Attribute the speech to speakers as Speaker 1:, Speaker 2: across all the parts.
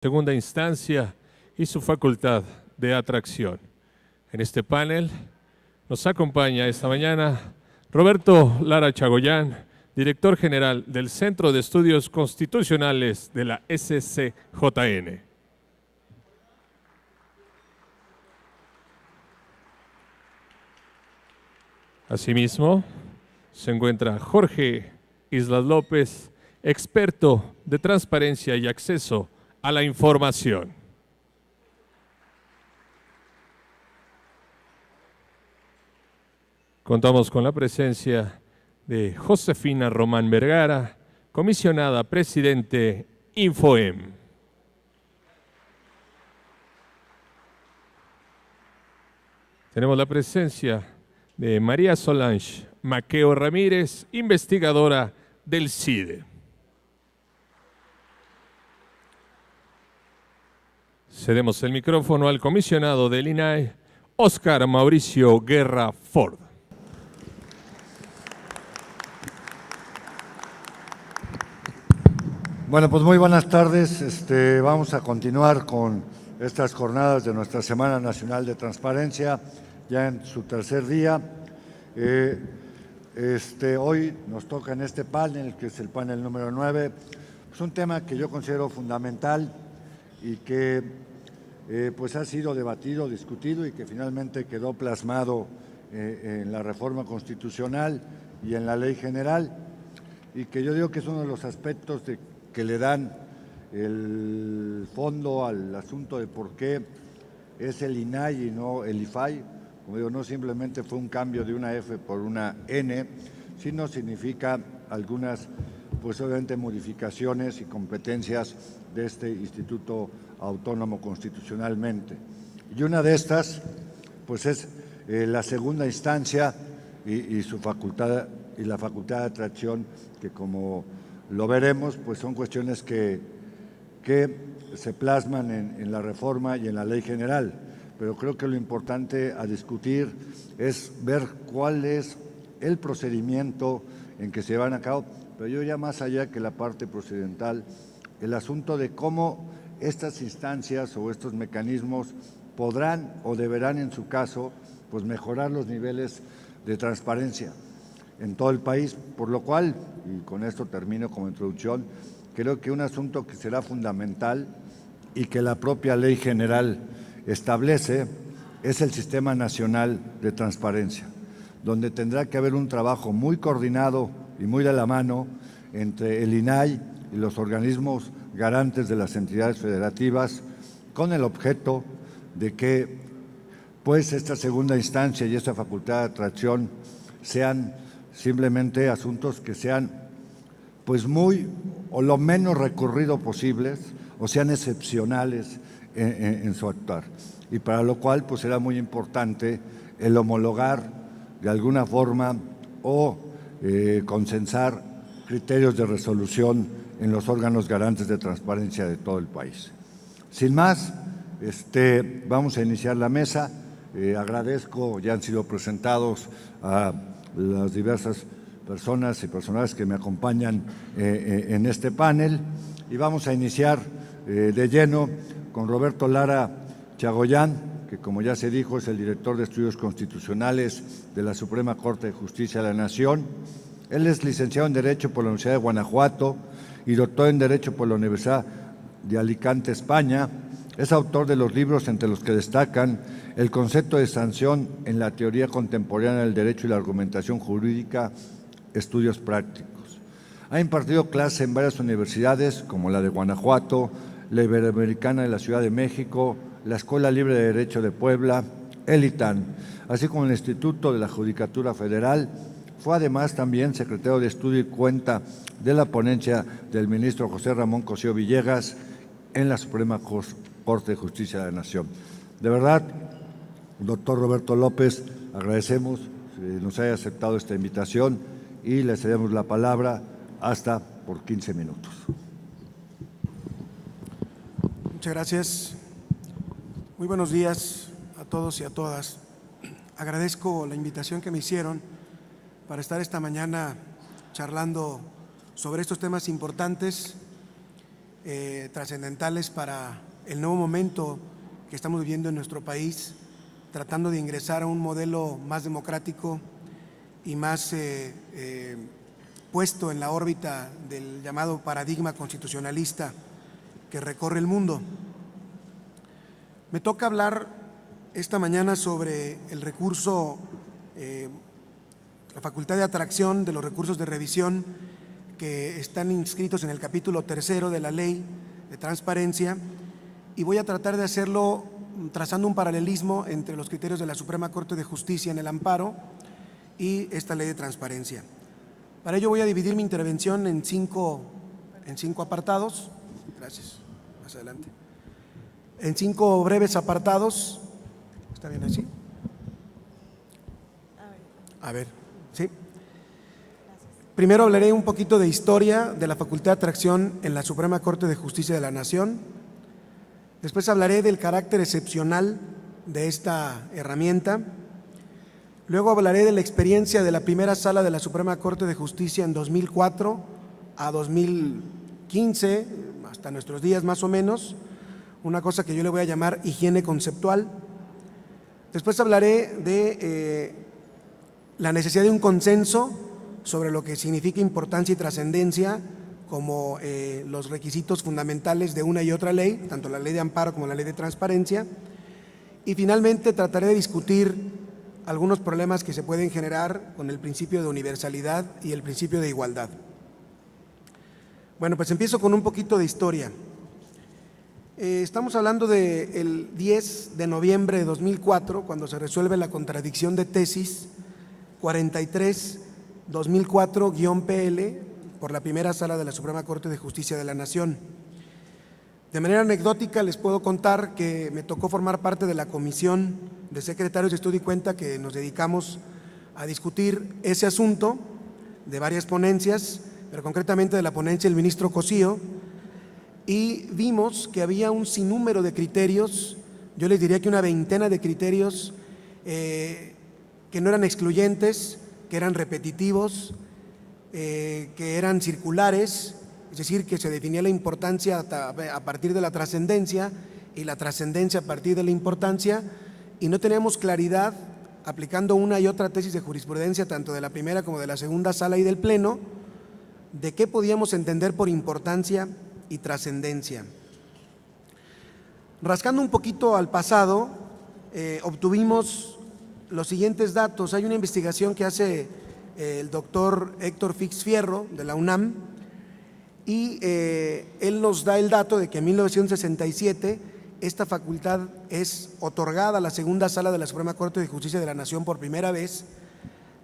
Speaker 1: segunda instancia y su facultad de atracción. En este panel nos acompaña esta mañana Roberto Lara Chagoyán, director general del Centro de Estudios Constitucionales de la SCJN. Asimismo, se encuentra Jorge Islas López, experto de transparencia y acceso a la información. Contamos con la presencia de Josefina Román Vergara, comisionada presidente Infoem. Tenemos la presencia de María Solange Maqueo Ramírez, investigadora del CIDE. Cedemos el micrófono al comisionado del INAI, Óscar Mauricio Guerra Ford.
Speaker 2: Bueno, pues muy buenas tardes. Vamos a continuar con estas jornadas de nuestra Semana Nacional de Transparencia, ya en su tercer día. Hoy nos toca en este panel, que es el panel número 9, pues un tema que yo considero fundamental y que pues ha sido debatido, discutido y que finalmente quedó plasmado en la reforma constitucional y en la ley general, y que yo digo que es uno de los aspectos que le dan el fondo al asunto de por qué es el INAI y no el IFAI. Como digo, no simplemente fue un cambio de una F por una N, sino significa algunas, pues obviamente, modificaciones y competencias de este Instituto Autónomo constitucionalmente. Y una de estas, pues es la segunda instancia y su facultad, y la facultad de atracción, que como lo veremos, pues son cuestiones que se plasman en la reforma y en la ley general. Pero creo que lo importante a discutir es ver cuál es el procedimiento en que se van a cabo, pero yo ya más allá que la parte procedimental, el asunto de cómo estas instancias o estos mecanismos podrán o deberán, en su caso, pues mejorar los niveles de transparencia en todo el país, por lo cual, y con esto termino como introducción, creo que un asunto que será fundamental y que la propia ley general establece es el Sistema Nacional de Transparencia, donde tendrá que haber un trabajo muy coordinado y muy de la mano entre el INAI y los organismos garantes de las entidades federativas, con el objeto de que pues esta segunda instancia y esta facultad de atracción sean simplemente asuntos que sean pues muy o lo menos recurrido posibles o sean excepcionales en su actuar, y para lo cual pues será muy importante el homologar de alguna forma o consensar criterios de resolución en los órganos garantes de transparencia de todo el país. Sin más, vamos a iniciar la mesa. Agradezco, ya han sido presentados a las diversas personas y personajes que me acompañan en este panel, y vamos a iniciar de lleno con Roberto Lara Chagoyán, que como ya se dijo es el director de Estudios Constitucionales de la Suprema Corte de Justicia de la Nación. Él es licenciado en Derecho por la Universidad de Guanajuato y doctor en Derecho por la Universidad de Alicante, España. Es autor de los libros entre los que destacan El concepto de sanción en la teoría contemporánea del derecho y la argumentación jurídica, estudios prácticos. Ha impartido clases en varias universidades, como la de Guanajuato, la Iberoamericana de la Ciudad de México, la Escuela Libre de Derecho de Puebla, el ITAN, así como el Instituto de la Judicatura Federal. Fue además también secretario de Estudio y cuenta de la ponencia del ministro José Ramón Cosío Villegas en la Suprema Corte de Justicia de la Nación. De verdad, doctor Roberto López, agradecemos que nos haya aceptado esta invitación y le cedemos la palabra hasta por 15 minutos.
Speaker 3: Muchas gracias. Muy buenos días a todos y a todas. Agradezco la invitación que me hicieron para estar esta mañana charlando sobre estos temas importantes trascendentales para el nuevo momento que estamos viviendo en nuestro país, tratando de ingresar a un modelo más democrático y más puesto en la órbita del llamado paradigma constitucionalista que recorre el mundo. Me toca hablar esta mañana sobre el recurso, la facultad de atracción de los recursos de revisión que están inscritos en el capítulo 3 de la Ley de Transparencia, y voy a tratar de hacerlo trazando un paralelismo entre los criterios de la Suprema Corte de Justicia en el amparo y esta Ley de Transparencia. Para ello voy a dividir mi intervención en cinco apartados. Gracias. Más adelante. En 5 breves apartados. ¿Está bien así? A ver, sí. Primero hablaré un poquito de historia de la facultad de atracción en la Suprema Corte de Justicia de la Nación. Después hablaré del carácter excepcional de esta herramienta. Luego hablaré de la experiencia de la primera sala de la Suprema Corte de Justicia en 2004 a 2015, hasta nuestros días más o menos, una cosa que yo le voy a llamar higiene conceptual. Después hablaré de la necesidad de un consenso sobre lo que significa importancia y trascendencia como los requisitos fundamentales de una y otra ley, tanto la ley de amparo como la ley de transparencia. Y finalmente trataré de discutir algunos problemas que se pueden generar con el principio de universalidad y el principio de igualdad. Bueno, pues empiezo con un poquito de historia. Estamos hablando del 10 de noviembre de 2004, cuando se resuelve la contradicción de tesis 43-2004-PL por la primera sala de la Suprema Corte de Justicia de la Nación. De manera anecdótica les puedo contar que me tocó formar parte de la Comisión de Secretarios de Estudio y Cuenta que nos dedicamos a discutir ese asunto de varias ponencias, pero concretamente de la ponencia del ministro Cosío, y vimos que había un sinnúmero de criterios, yo les diría que una veintena de criterios que no eran excluyentes, que eran repetitivos, que eran circulares, es decir, que se definía la importancia a partir de la trascendencia y la trascendencia a partir de la importancia, y no teníamos claridad, aplicando una y otra tesis de jurisprudencia, tanto de la primera como de la segunda sala y del Pleno, de qué podíamos entender por importancia y trascendencia. Rascando un poquito al pasado, obtuvimos los siguientes datos. Hay una investigación que hace el doctor Héctor Fix Fierro de la UNAM, y él nos da el dato de que en 1967 esta facultad es otorgada a la segunda sala de la Suprema Corte de Justicia de la Nación por primera vez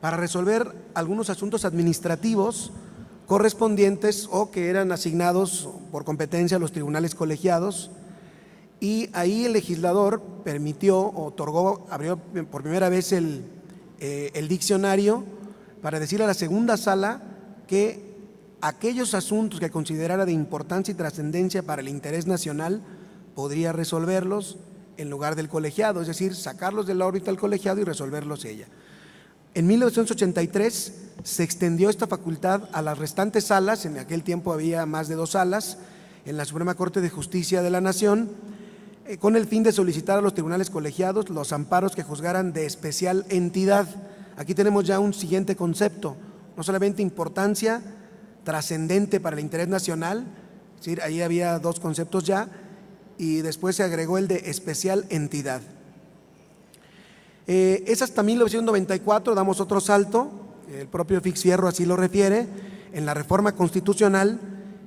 Speaker 3: para resolver algunos asuntos administrativos correspondientes o que eran asignados por competencia a los tribunales colegiados, y ahí el legislador abrió por primera vez el diccionario para decirle a la segunda sala que aquellos asuntos que considerara de importancia y trascendencia para el interés nacional podría resolverlos en lugar del colegiado, es decir, sacarlos de la órbita del colegiado y resolverlos ella. En 1983 se extendió esta facultad a las restantes salas, en aquel tiempo había más de 2 salas en la Suprema Corte de Justicia de la Nación, con el fin de solicitar a los tribunales colegiados los amparos que juzgaran de especial entidad. Aquí tenemos ya un siguiente concepto, no solamente importancia trascendente para el interés nacional, es decir, ahí había 2 conceptos ya, y después se agregó el de especial entidad. Es hasta 1994, damos otro salto, el propio Fix Fierro así lo refiere, en la reforma constitucional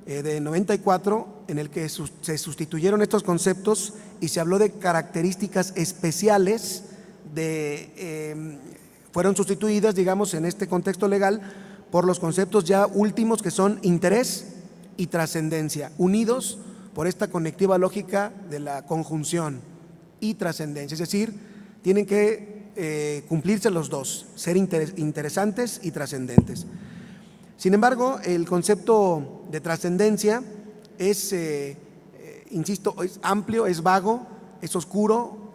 Speaker 3: de 94, en el que se sustituyeron estos conceptos y se habló de características especiales, fueron sustituidas, digamos, en este contexto legal, por los conceptos ya últimos que son interés y trascendencia, unidos por esta conectiva lógica de la conjunción y trascendencia, es decir, tienen que cumplirse los dos, ser interesantes y trascendentes. Sin embargo, el concepto de trascendencia es, insisto, es amplio, es vago, es oscuro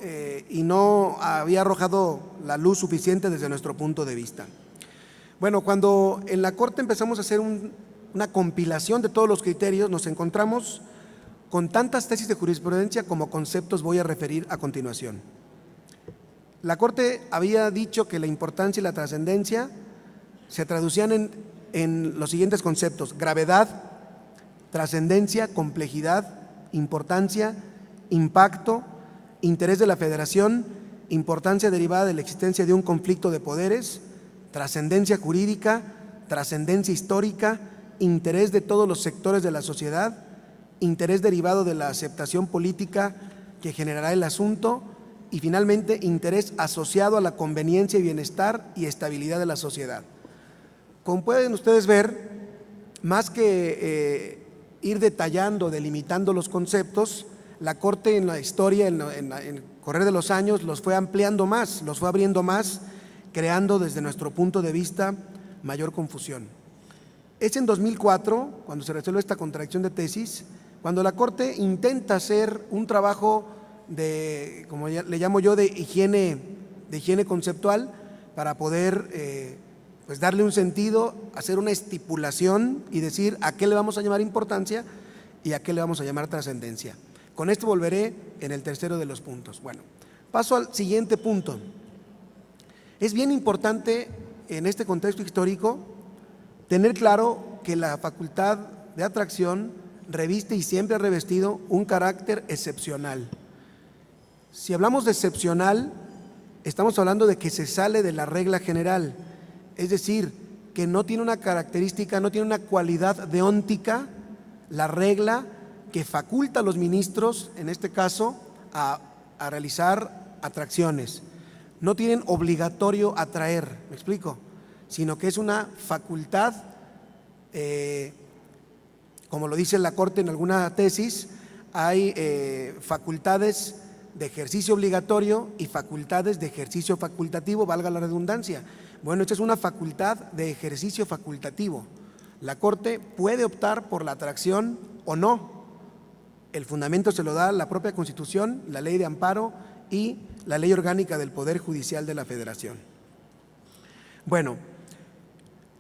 Speaker 3: y no había arrojado la luz suficiente desde nuestro punto de vista. Bueno, cuando en la Corte empezamos a hacer una compilación de todos los criterios, nos encontramos con tantas tesis de jurisprudencia como conceptos voy a referir a continuación. La Corte había dicho que la importancia y la trascendencia se traducían en los siguientes conceptos: gravedad, trascendencia, complejidad, importancia, impacto, interés de la Federación, importancia derivada de la existencia de un conflicto de poderes, trascendencia jurídica, trascendencia histórica, interés de todos los sectores de la sociedad, interés derivado de la aceptación política que generará el asunto y finalmente interés asociado a la conveniencia y bienestar y estabilidad de la sociedad. Como pueden ustedes ver, más que ir detallando, delimitando los conceptos, la Corte en la historia, en el correr de los años, los fue ampliando más, los fue abriendo más, creando desde nuestro punto de vista mayor confusión. Es en 2004, cuando se resuelve esta contradicción de tesis, cuando la Corte intenta hacer un trabajo de, como le llamo yo, de higiene conceptual, para poder pues darle un sentido, hacer una estipulación y decir a qué le vamos a llamar importancia y a qué le vamos a llamar trascendencia. Con esto volveré en el tercero de los puntos. Bueno, paso al siguiente punto. Es bien importante en este contexto histórico tener claro que la facultad de atracción reviste y siempre ha revestido un carácter excepcional. Si hablamos de excepcional, estamos hablando de que se sale de la regla general, es decir, que no tiene una característica, no tiene una cualidad deóntica, la regla que faculta a los ministros, en este caso, a realizar atracciones. No tienen obligatorio atraer, ¿me explico? Sino que es una facultad, como lo dice la Corte en alguna tesis, hay facultades de ejercicio obligatorio y facultades de ejercicio facultativo, valga la redundancia. Bueno, esta es una facultad de ejercicio facultativo. La Corte puede optar por la atracción o no. El fundamento se lo da la propia Constitución, la Ley de Amparo y la Ley Orgánica del Poder Judicial de la Federación. Bueno,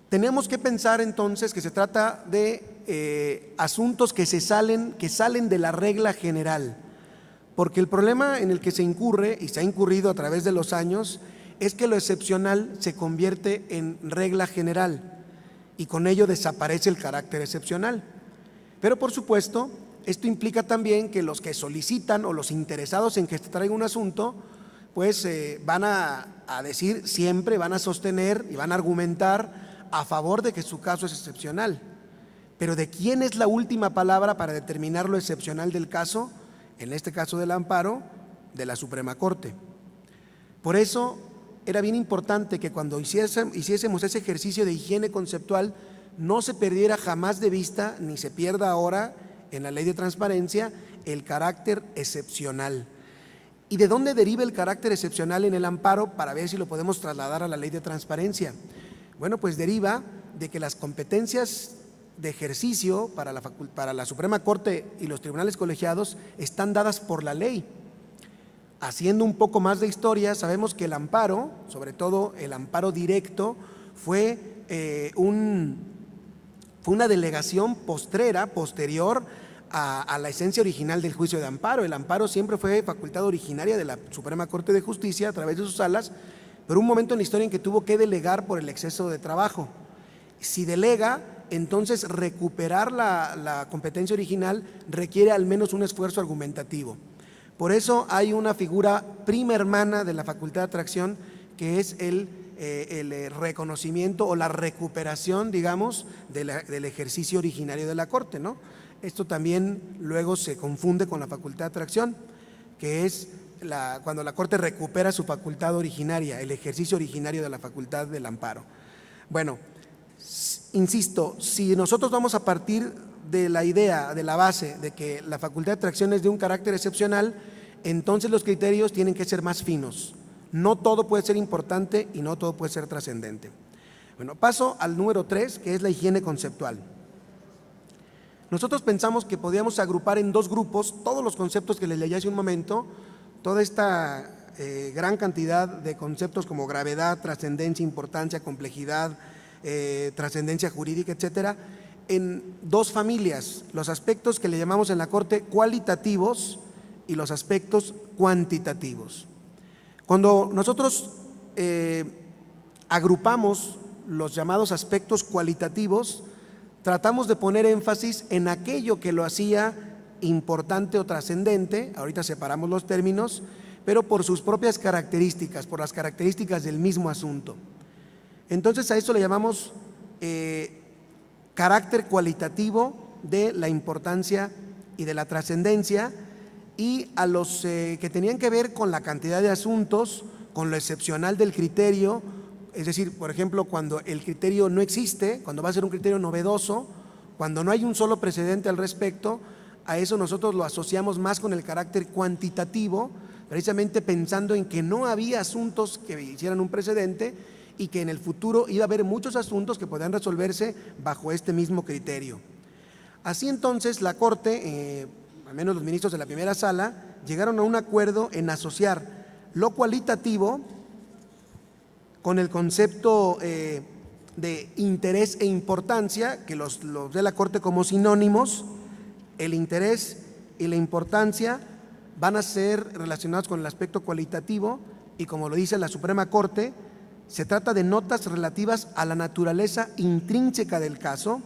Speaker 3: tenemos que pensar entonces que se trata de asuntos que salen de la regla general, porque el problema en el que se incurre, y se ha incurrido a través de los años, es que lo excepcional se convierte en regla general y con ello desaparece el carácter excepcional. Pero por supuesto, esto implica también que los que solicitan o los interesados en que se traiga un asunto, pues van a decir siempre, van a sostener y van a argumentar a favor de que su caso es excepcional. Pero ¿de quién es la última palabra para determinar lo excepcional del caso? En este caso del amparo, de la Suprema Corte. Por eso era bien importante que cuando hiciésemos ese ejercicio de higiene conceptual no se perdiera jamás de vista, ni se pierda ahora en la Ley de Transparencia, el carácter excepcional. ¿Y de dónde deriva el carácter excepcional en el amparo para ver si lo podemos trasladar a la Ley de Transparencia? Bueno, pues deriva de que las competencias de ejercicio para la Suprema Corte y los tribunales colegiados están dadas por la ley. Haciendo un poco más de historia, sabemos que el amparo, sobre todo el amparo directo, fue una delegación posterior a la esencia original del juicio de amparo. El amparo siempre fue facultad originaria de la Suprema Corte de Justicia a través de sus salas, pero un momento en la historia en que tuvo que delegar por el exceso de trabajo. Si delega, entonces recuperar la competencia original requiere al menos un esfuerzo argumentativo. Por eso hay una figura prima hermana de la facultad de atracción, que es el reconocimiento o la recuperación, digamos, del ejercicio originario de la Corte, ¿no? Esto también luego se confunde con la facultad de atracción, que es cuando la Corte recupera su facultad originaria, el ejercicio originario de la facultad del amparo. Bueno, insisto, si nosotros vamos a partir de la idea, de la base de que la facultad de atracción es de un carácter excepcional, entonces los criterios tienen que ser más finos. No todo puede ser importante y no todo puede ser trascendente. Bueno, paso al número 3, que es la higiene conceptual. Nosotros pensamos que podíamos agrupar en dos grupos todos los conceptos que les leí hace un momento, toda esta gran cantidad de conceptos como gravedad, trascendencia, importancia, complejidad, trascendencia jurídica, etcétera, en dos familias, los aspectos que le llamamos en la Corte cualitativos y los aspectos cuantitativos. Cuando nosotros agrupamos los llamados aspectos cualitativos, tratamos de poner énfasis en aquello que lo hacía importante o trascendente, ahorita separamos los términos, pero por sus propias características, por las características del mismo asunto. Entonces a eso le llamamos carácter cualitativo de la importancia y de la trascendencia, y a los que tenían que ver con la cantidad de asuntos, con lo excepcional del criterio, es decir, por ejemplo, cuando el criterio no existe, cuando va a ser un criterio novedoso, cuando no hay un solo precedente al respecto, a eso nosotros lo asociamos más con el carácter cuantitativo, precisamente pensando en que no había asuntos que hicieran un precedente y que en el futuro iba a haber muchos asuntos que podían resolverse bajo este mismo criterio. Así entonces la Corte, al menos los ministros de la primera sala, llegaron a un acuerdo en asociar lo cualitativo con el concepto de interés e importancia, que los de la Corte como sinónimos. El interés y la importancia van a ser relacionados con el aspecto cualitativo y, como lo dice la Suprema Corte, se trata de notas relativas a la naturaleza intrínseca del caso,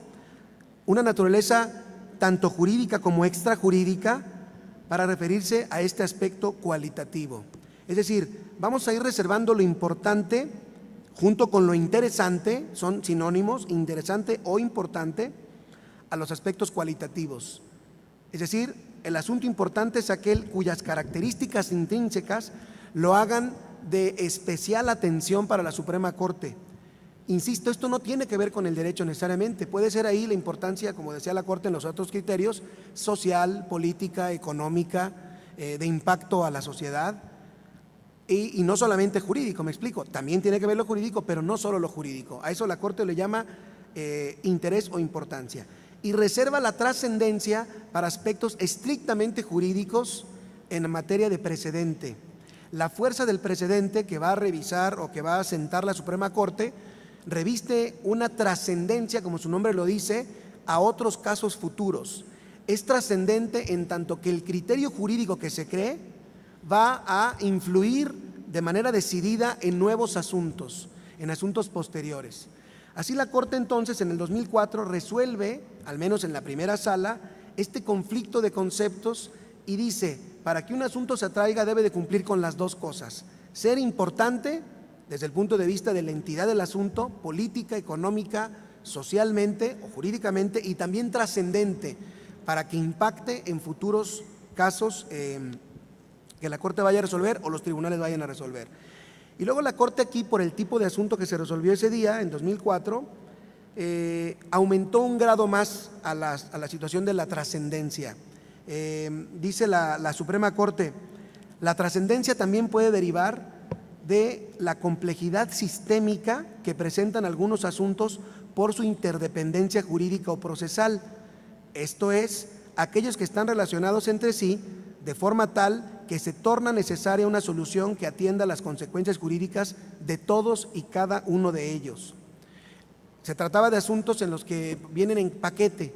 Speaker 3: una naturaleza tanto jurídica como extrajurídica, para referirse a este aspecto cualitativo. Es decir, vamos a ir reservando lo importante junto con lo interesante, son sinónimos, interesante o importante, a los aspectos cualitativos. Es decir, el asunto importante es aquel cuyas características intrínsecas lo hagan de especial atención para la Suprema Corte. Insisto, esto no tiene que ver con el derecho necesariamente, puede ser ahí la importancia, como decía la Corte, en los otros criterios, social, política, económica, de impacto a la sociedad, y no solamente jurídico, me explico, también tiene que ver lo jurídico, pero no solo lo jurídico. A eso la Corte le llama interés o importancia. Y reserva la trascendencia para aspectos estrictamente jurídicos en materia de precedente. La fuerza del precedente que va a revisar o que va a sentar la Suprema Corte reviste una trascendencia, como su nombre lo dice, a otros casos futuros. Es trascendente en tanto que el criterio jurídico que se cree va a influir de manera decidida en nuevos asuntos, en asuntos posteriores. Así la Corte entonces en el 2004 resuelve, al menos en la primera sala, este conflicto de conceptos y dice, para que un asunto se atraiga debe de cumplir con las dos cosas: ser importante desde el punto de vista de la entidad del asunto, política, económica, socialmente o jurídicamente, y también trascendente para que impacte en futuros casos que la Corte vaya a resolver o los tribunales vayan a resolver. Y luego la Corte aquí, por el tipo de asunto que se resolvió ese día, en 2004, aumentó un grado más a la situación de la trascendencia. Dice la Suprema Corte, la trascendencia también puede derivar de la complejidad sistémica que presentan algunos asuntos por su interdependencia jurídica o procesal, esto es, aquellos que están relacionados entre sí de forma tal que se torna necesaria una solución que atienda las consecuencias jurídicas de todos y cada uno de ellos. Se trataba de asuntos en los que vienen en paquete,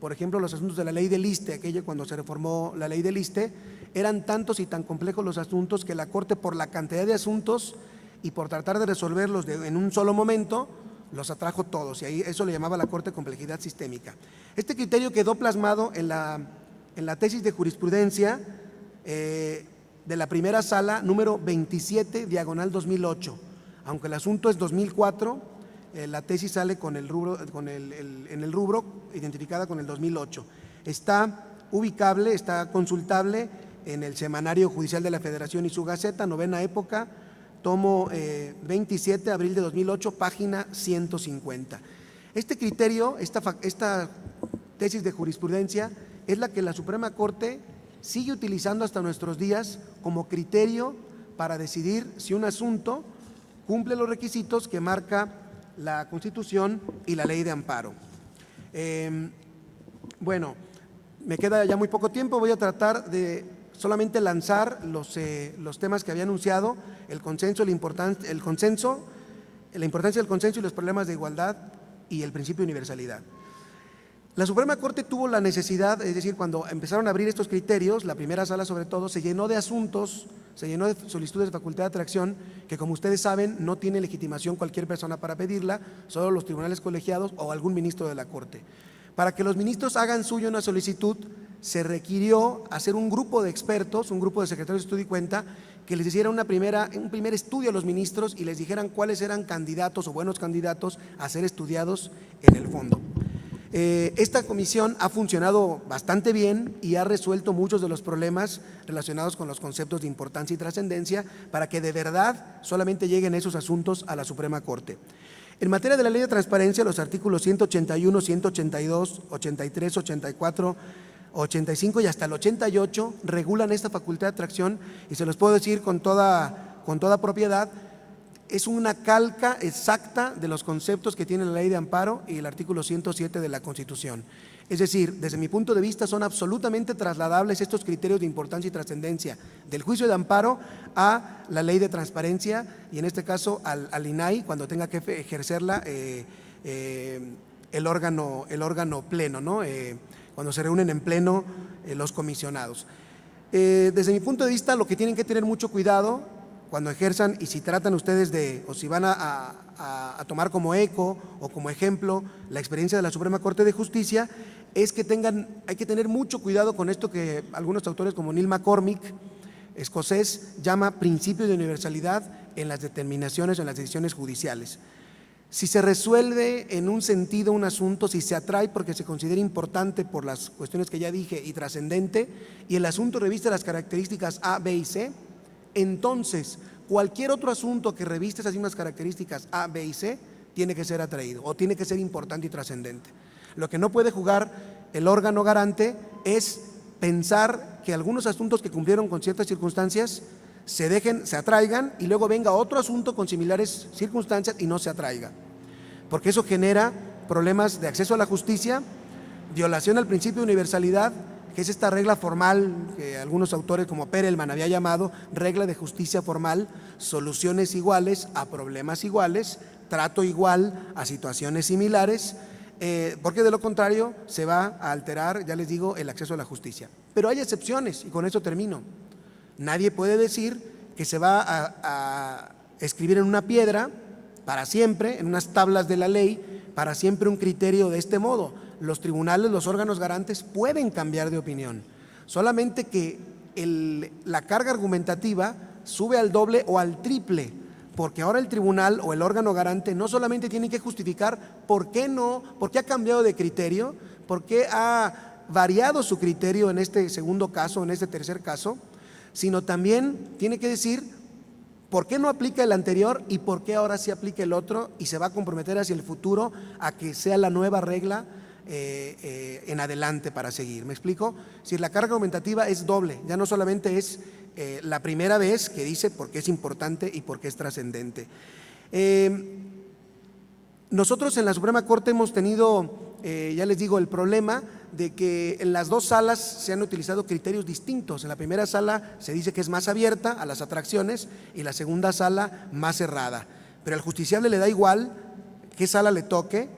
Speaker 3: por ejemplo, los asuntos de la ley del ISSSTE, aquella cuando se reformó la ley del ISSSTE, eran tantos y tan complejos los asuntos que la Corte, por la cantidad de asuntos y por tratar de resolverlos en un solo momento, los atrajo todos, y ahí eso le llamaba la Corte complejidad sistémica. Este criterio quedó plasmado en la tesis de jurisprudencia de la primera sala número 27, diagonal 2008. Aunque el asunto es 2004, la tesis sale con el rubro, en el rubro identificada con el 2008. Está ubicable, está consultable en el Semanario Judicial de la Federación y su Gaceta, novena época, tomo 27, abril de 2008, página 150. Este criterio, esta tesis de jurisprudencia, es la que la Suprema Corte sigue utilizando hasta nuestros días como criterio para decidir si un asunto cumple los requisitos que marca la Constitución y la Ley de Amparo. Bueno, me queda ya muy poco tiempo, voy a tratar de solamente lanzar los temas que había anunciado, el consenso, la importancia del consenso y los problemas de igualdad y el principio de universalidad. La Suprema Corte tuvo la necesidad, es decir, cuando empezaron a abrir estos criterios, la primera sala sobre todo, se llenó de asuntos, se llenó de solicitudes de facultad de atracción que, como ustedes saben, no tiene legitimación cualquier persona para pedirla, solo los tribunales colegiados o algún ministro de la Corte. Para que los ministros hagan suyo una solicitud, se requirió hacer un grupo de expertos, un grupo de secretarios de estudio y cuenta, que les hiciera un primer estudio a los ministros y les dijeran cuáles eran candidatos o buenos candidatos a ser estudiados en el fondo. Esta comisión ha funcionado bastante bien y ha resuelto muchos de los problemas relacionados con los conceptos de importancia y trascendencia para que de verdad solamente lleguen esos asuntos a la Suprema Corte. En materia de la Ley de Transparencia, los artículos 181, 182, 83, 84, 85 y hasta el 88 regulan esta facultad de atracción y se los puedo decir con toda propiedad. Es una calca exacta de los conceptos que tiene la Ley de Amparo y el artículo 107 de la Constitución. Es decir, desde mi punto de vista son absolutamente trasladables estos criterios de importancia y trascendencia del juicio de amparo a la Ley de Transparencia y en este caso al INAI cuando tenga que ejercerla el órgano pleno, ¿no? Cuando se reúnen en pleno los comisionados. Desde mi punto de vista lo que tienen que tener mucho cuidado cuando ejerzan y si tratan ustedes o si van a tomar como eco o como ejemplo la experiencia de la Suprema Corte de Justicia, es que hay que tener mucho cuidado con esto que algunos autores como Neil McCormick, escocés, llama principio de universalidad en las determinaciones o en las decisiones judiciales. Si se resuelve en un sentido un asunto, si se atrae porque se considera importante por las cuestiones que ya dije y trascendente, y el asunto reviste las características A, B y C, entonces cualquier otro asunto que reviste esas mismas características A, B y C tiene que ser atraído o tiene que ser importante y trascendente. Lo que no puede jugar el órgano garante es pensar que algunos asuntos que cumplieron con ciertas circunstancias se atraigan y luego venga otro asunto con similares circunstancias y no se atraiga, porque eso genera problemas de acceso a la justicia, violación al principio de universalidad, que es esta regla formal que algunos autores como Perelman había llamado regla de justicia formal, soluciones iguales a problemas iguales, trato igual a situaciones similares, porque de lo contrario se va a alterar, ya les digo, el acceso a la justicia. Pero hay excepciones y con eso termino. Nadie puede decir que se va a escribir en una piedra para siempre, en unas tablas de la ley, para siempre un criterio de este modo. Los tribunales, los órganos garantes pueden cambiar de opinión, solamente que la carga argumentativa sube al doble o al triple, porque ahora el tribunal o el órgano garante no solamente tiene que justificar por qué ha cambiado de criterio, por qué ha variado su criterio en este segundo caso, en este tercer caso, sino también tiene que decir por qué no aplica el anterior y por qué ahora sí aplica el otro y se va a comprometer hacia el futuro a que sea la nueva regla en adelante para seguir. ¿Me explico? Si la carga argumentativa es doble, ya no solamente es la primera vez que dice por qué es importante y por qué es trascendente. Nosotros en la Suprema Corte hemos tenido, ya les digo, el problema de que en las dos salas se han utilizado criterios distintos. En la primera sala se dice que es más abierta a las atracciones y la segunda sala más cerrada. Pero al justiciable le da igual qué sala le toque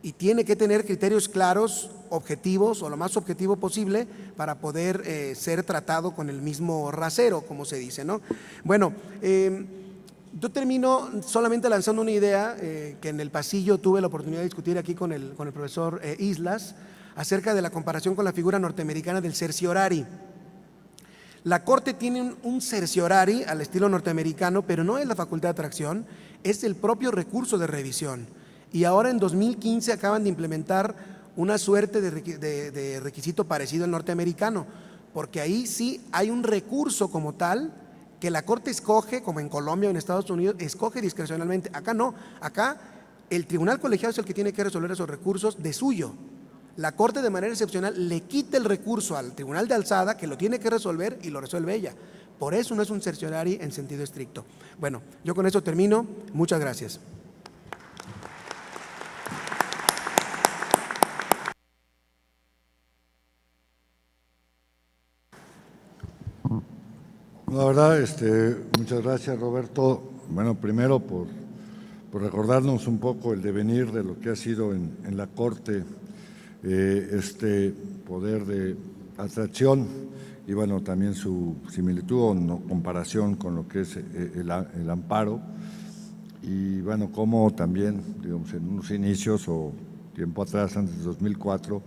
Speaker 3: y tiene que tener criterios claros, objetivos o lo más objetivo posible para poder ser tratado con el mismo rasero, como se dice, ¿no? Bueno, yo termino solamente lanzando una idea que en el pasillo tuve la oportunidad de discutir aquí con el profesor Islas acerca de la comparación con la figura norteamericana del certiorari. La Corte tiene un certiorari al estilo norteamericano, pero no es la facultad de atracción, es el propio recurso de revisión. Y ahora en 2015 acaban de implementar una suerte de requisito parecido al norteamericano, porque ahí sí hay un recurso como tal que la Corte escoge, como en Colombia o en Estados Unidos, escoge discrecionalmente. Acá no, acá el tribunal colegiado es el que tiene que resolver esos recursos de suyo. La Corte de manera excepcional le quita el recurso al tribunal de alzada que lo tiene que resolver y lo resuelve ella. Por eso no es un certiorari en sentido estricto. Bueno, yo con eso termino. Muchas gracias.
Speaker 2: La verdad, muchas gracias, Roberto. Bueno, primero por recordarnos un poco el devenir de lo que ha sido en la Corte este poder de atracción y bueno, también su similitud o no, comparación con lo que es el amparo. Y bueno, como también, digamos, en unos inicios o tiempo atrás, antes de 2004,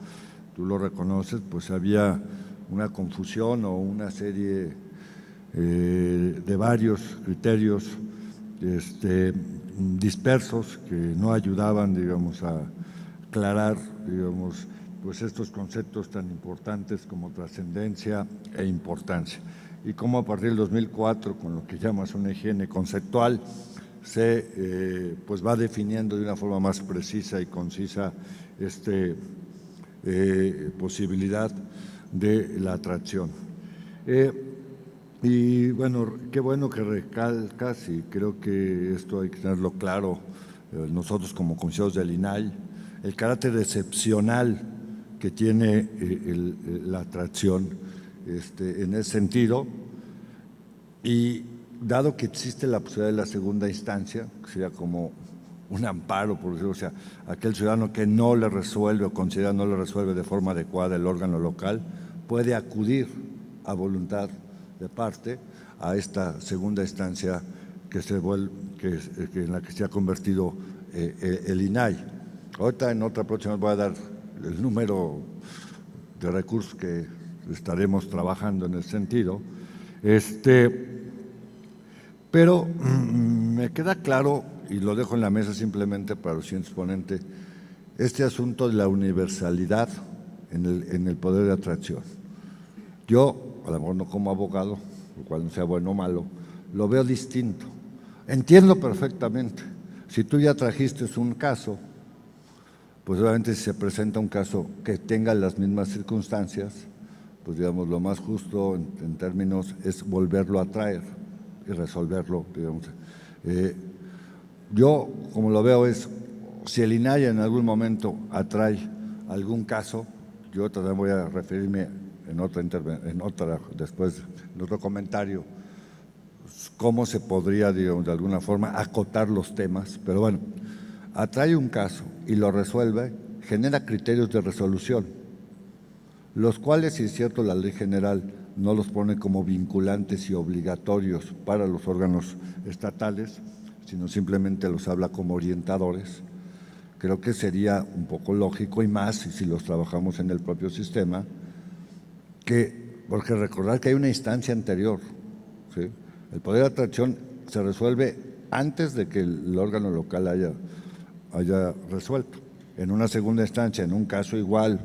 Speaker 2: tú lo reconoces, pues había una confusión o una serie de varios criterios dispersos que no ayudaban, digamos, a aclarar, digamos, pues estos conceptos tan importantes como trascendencia e importancia. Y cómo a partir del 2004, con lo que llamas una higiene conceptual, se pues va definiendo de una forma más precisa y concisa posibilidad de la atracción. Y bueno, qué bueno que recalcas, y creo que esto hay que tenerlo claro, nosotros como comisionados del INAI, el carácter excepcional que tiene la atracción en ese sentido, y dado que existe la posibilidad de la segunda instancia, que sería como un amparo, por decirlo, o sea, aquel ciudadano que no le resuelve o considera no le resuelve de forma adecuada el órgano local, puede acudir a voluntad de parte a esta segunda instancia que en la que se ha convertido el INAI. Ahorita en otra próxima voy a dar el número de recursos que estaremos trabajando en el sentido. Pero me queda claro, y lo dejo en la mesa simplemente para los siguientes ponentes, este asunto de la universalidad en el poder de atracción. Yo, a lo mejor no como abogado, lo cual no sea bueno o malo, lo veo distinto. Entiendo perfectamente. Si tú ya trajiste un caso, pues obviamente si se presenta un caso que tenga las mismas circunstancias, pues digamos lo más justo en términos es volverlo a traer y resolverlo, digamos. Yo, como lo veo, es si el INAI en algún momento atrae algún caso, yo también voy a referirme en otro comentario, cómo se podría, digamos, de alguna forma acotar los temas, pero bueno, atrae un caso y lo resuelve, genera criterios de resolución, los cuales, si es cierto, la ley general no los pone como vinculantes y obligatorios para los órganos estatales, sino simplemente los habla como orientadores. Creo que sería un poco lógico, y más si los trabajamos en el propio sistema, porque recordar que hay una instancia anterior, ¿sí? El poder de atracción se resuelve antes de que el órgano local haya resuelto. En una segunda instancia, en un caso igual,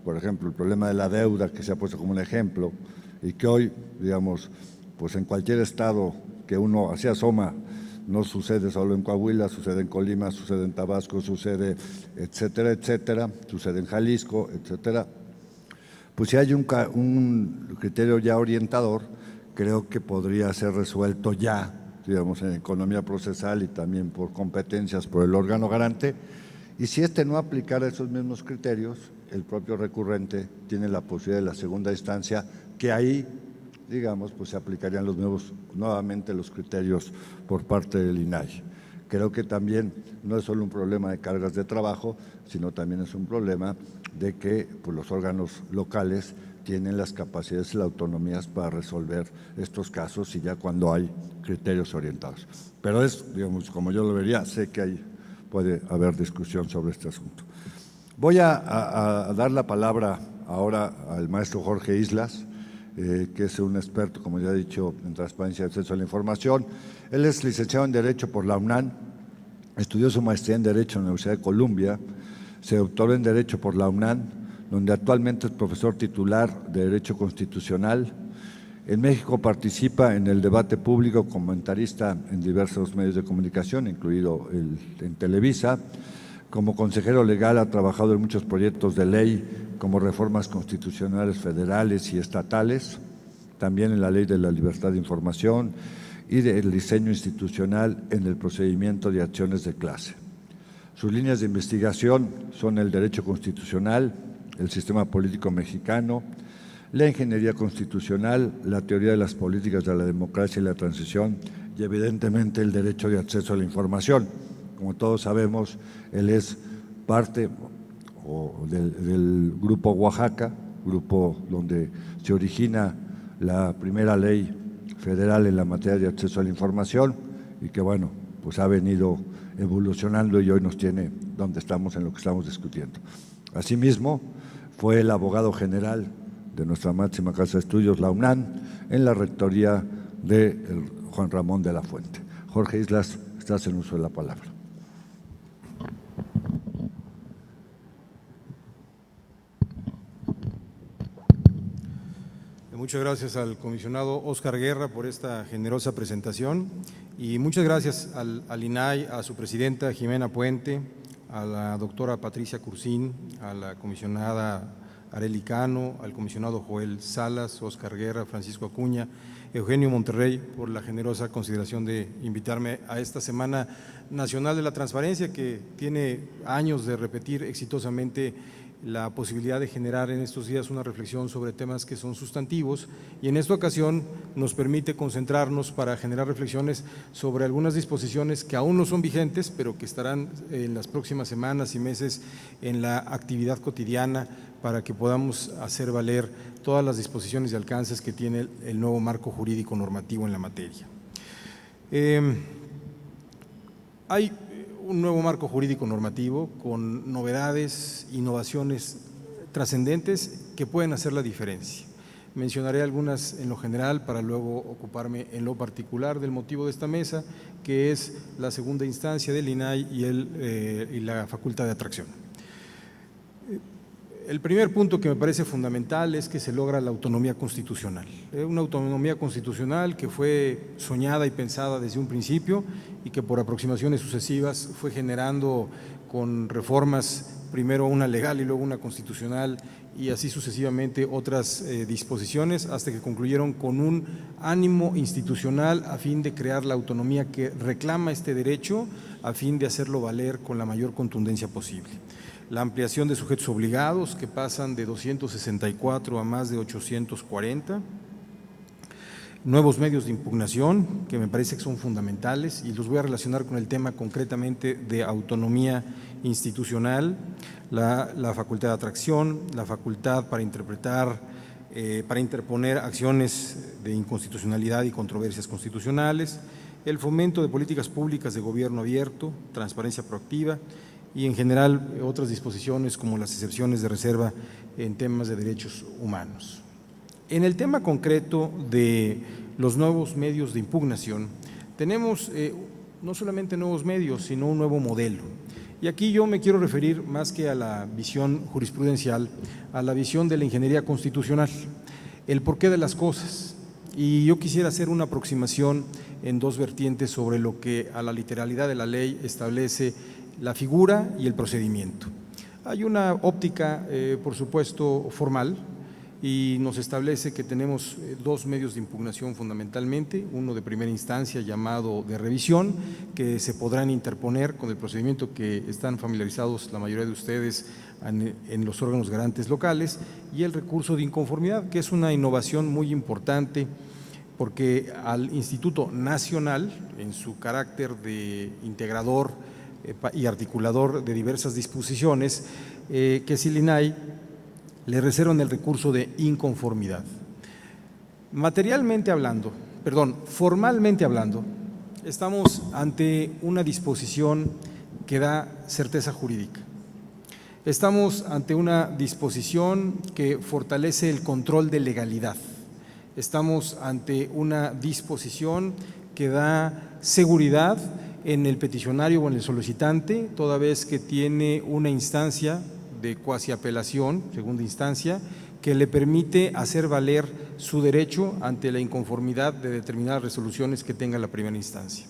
Speaker 2: por ejemplo, el problema de la deuda, que se ha puesto como un ejemplo, y que hoy, digamos, pues en cualquier estado que uno se asoma, no sucede solo en Coahuila, sucede en Colima, sucede en Tabasco, sucede, etcétera, etcétera, sucede en Jalisco, etcétera. Pues si hay un criterio ya orientador, creo que podría ser resuelto ya, digamos, en economía procesal y también por competencias por el órgano garante. Y si no aplicara esos mismos criterios, el propio recurrente tiene la posibilidad de la segunda instancia, que ahí, digamos, pues se aplicarían nuevamente los criterios por parte del INAI. Creo que también no es solo un problema de cargas de trabajo, sino también es un problema de que pues, los órganos locales tienen las capacidades y las autonomías para resolver estos casos y ya cuando hay criterios orientados. Pero digamos, como yo lo vería, sé que puede haber discusión sobre este asunto. Voy a dar la palabra ahora al maestro Jorge Islas, que es un experto, como ya he dicho, en transparencia y acceso a la información. Él es licenciado en Derecho por la UNAM, estudió su maestría en Derecho en la Universidad de Columbia, se doctoró en Derecho por la UNAM, donde actualmente es profesor titular de Derecho Constitucional. En México participa en el debate público, comentarista en diversos medios de comunicación, incluido en Televisa. Como consejero legal ha trabajado en muchos proyectos de ley como reformas constitucionales federales y estatales, también en la Ley de la Libertad de Información y del diseño institucional en el procedimiento de acciones de clase. Sus líneas de investigación son el derecho constitucional, el sistema político mexicano, la ingeniería constitucional, la teoría de las políticas de la democracia y la transición y evidentemente el derecho de acceso a la información. Como todos sabemos, él es parte o del Grupo Oaxaca, grupo donde se origina la primera ley federal en la materia de acceso a la información y que, bueno, pues ha venido evolucionando y hoy nos tiene donde estamos en lo que estamos discutiendo. Asimismo, fue el abogado general de nuestra máxima casa de estudios, la UNAM, en la rectoría de Juan Ramón de la Fuente. Jorge Islas, estás en uso de la palabra.
Speaker 4: Muchas gracias al comisionado Óscar Guerra por esta generosa presentación y muchas gracias al INAI, a su presidenta Jimena Puente, a la doctora Patricia Cursín, a la comisionada Arely Cano, al comisionado Joel Salas, Óscar Guerra, Francisco Acuña, Eugenio Monterrey, por la generosa consideración de invitarme a esta Semana Nacional de la Transparencia, que tiene años de repetir exitosamente la posibilidad de generar en estos días una reflexión sobre temas que son sustantivos, y en esta ocasión nos permite concentrarnos para generar reflexiones sobre algunas disposiciones que aún no son vigentes, pero que estarán en las próximas semanas y meses en la actividad cotidiana para que podamos hacer valer todas las disposiciones y alcances que tiene el nuevo marco jurídico normativo en la materia. Hay un nuevo marco jurídico normativo con novedades, innovaciones trascendentes que pueden hacer la diferencia. Mencionaré algunas en lo general para luego ocuparme en lo particular del motivo de esta mesa, que es la segunda instancia del INAI y la facultad de atracción. El primer punto que me parece fundamental es que se logra la autonomía constitucional. Una autonomía constitucional que fue soñada y pensada desde un principio y que por aproximaciones sucesivas fue generando con reformas, primero una legal y luego una constitucional y así sucesivamente otras disposiciones hasta que concluyeron con un ánimo institucional a fin de crear la autonomía que reclama este derecho a fin de hacerlo valer con la mayor contundencia posible. La ampliación de sujetos obligados que pasan de 264 a más de 840, nuevos medios de impugnación que me parece que son fundamentales y los voy a relacionar con el tema concretamente de autonomía institucional, la facultad de atracción, la facultad para interponer acciones de inconstitucionalidad y controversias constitucionales, el fomento de políticas públicas de gobierno abierto, transparencia proactiva, y en general otras disposiciones como las excepciones de reserva en temas de derechos humanos. En el tema concreto de los nuevos medios de impugnación, tenemos no solamente nuevos medios, sino un nuevo modelo. Y aquí yo me quiero referir más que a la visión jurisprudencial, a la visión de la ingeniería constitucional, el porqué de las cosas. Y yo quisiera hacer una aproximación en dos vertientes sobre lo que a la literalidad de la ley establece la figura y el procedimiento. Hay una óptica, por supuesto, formal y nos establece que tenemos dos medios de impugnación fundamentalmente, uno de primera instancia llamado de revisión, que se podrán interponer con el procedimiento que están familiarizados la mayoría de ustedes en los órganos garantes locales, y el recurso de inconformidad, que es una innovación muy importante porque al Instituto Nacional, en su carácter de integrador y articulador de diversas disposiciones, que es el INAI, le reservan el recurso de inconformidad. Formalmente hablando, estamos ante una disposición que da certeza jurídica. Estamos ante una disposición que fortalece el control de legalidad. Estamos ante una disposición que da seguridad en el peticionario o en el solicitante, toda vez que tiene una instancia de cuasi apelación, segunda instancia, que le permite hacer valer su derecho ante la inconformidad de determinadas resoluciones que tenga la primera instancia,